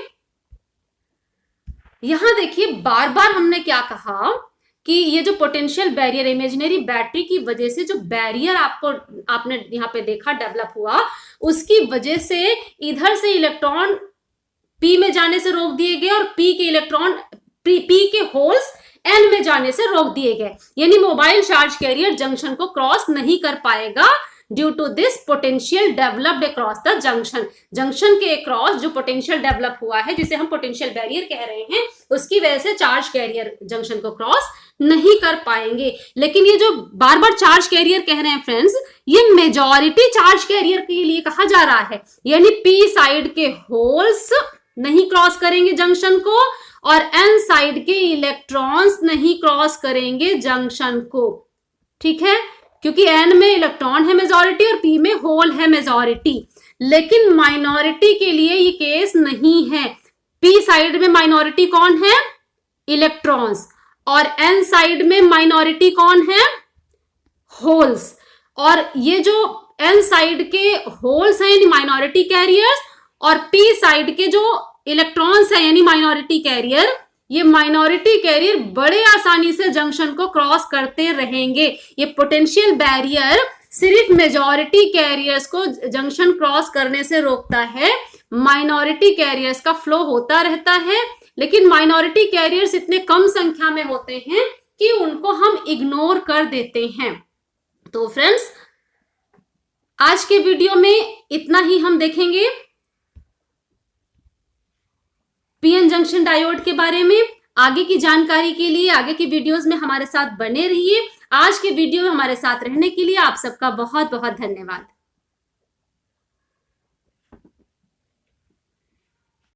यहां देखिए, बार बार हमने क्या कहा कि ये जो पोटेंशियल बैरियर, इमेजिनरी बैटरी की वजह से जो बैरियर आपने यहां पे देखा डेवलप हुआ, उसकी वजह से इधर से इलेक्ट्रॉन पी में जाने से रोक दिए गए और पी के इलेक्ट्रॉन, पी के होल्स एन में जाने से रोक दिए गए। यानी मोबाइल चार्ज कैरियर जंक्शन को क्रॉस नहीं कर पाएगा due to this potential developed across the junction. Junction के अक्रॉस जो पोटेंशियल डेवलप हुआ है, जिसे हम पोटेंशियल बैरियर कह रहे हैं, उसकी वजह से चार्ज कैरियर जंक्शन को क्रॉस नहीं कर पाएंगे। लेकिन ये जो बार बार चार्ज कैरियर कह रहे हैं फ्रेंड्स, ये मेजॉरिटी चार्ज कैरियर के लिए कहा जा रहा है। यानी पी साइड के होल्स नहीं क्रॉस करेंगे जंक्शन को और एन साइड के इलेक्ट्रॉन्स नहीं क्रॉस करेंगे जंक्शन को। ठीक है, क्योंकि एन में इलेक्ट्रॉन है मेजॉरिटी और पी में होल है मेजॉरिटी। लेकिन माइनॉरिटी के लिए ये केस नहीं है। पी साइड में माइनॉरिटी कौन है? इलेक्ट्रॉन्स। और एन साइड में माइनॉरिटी कौन है? होल्स। और ये जो एन साइड के होल्स हैं यानी माइनॉरिटी कैरियर्स, और पी साइड के जो इलेक्ट्रॉन्स है यानी माइनॉरिटी कैरियर, ये माइनॉरिटी कैरियर बड़े आसानी से जंक्शन को क्रॉस करते रहेंगे। ये पोटेंशियल बैरियर सिर्फ मेजॉरिटी कैरियर्स को जंक्शन क्रॉस करने से रोकता है, माइनॉरिटी कैरियर्स का फ्लो होता रहता है। लेकिन माइनॉरिटी कैरियर्स इतने कम संख्या में होते हैं कि उनको हम इग्नोर कर देते हैं। तो फ्रेंड्स, आज के वीडियो में इतना ही हम देखेंगे पीएन जंक्शन डायोड के बारे में। आगे की जानकारी के लिए आगे की वीडियोस में हमारे साथ बने रहिए। आज के वीडियो में हमारे साथ रहने के लिए आप सबका बहुत बहुत धन्यवाद।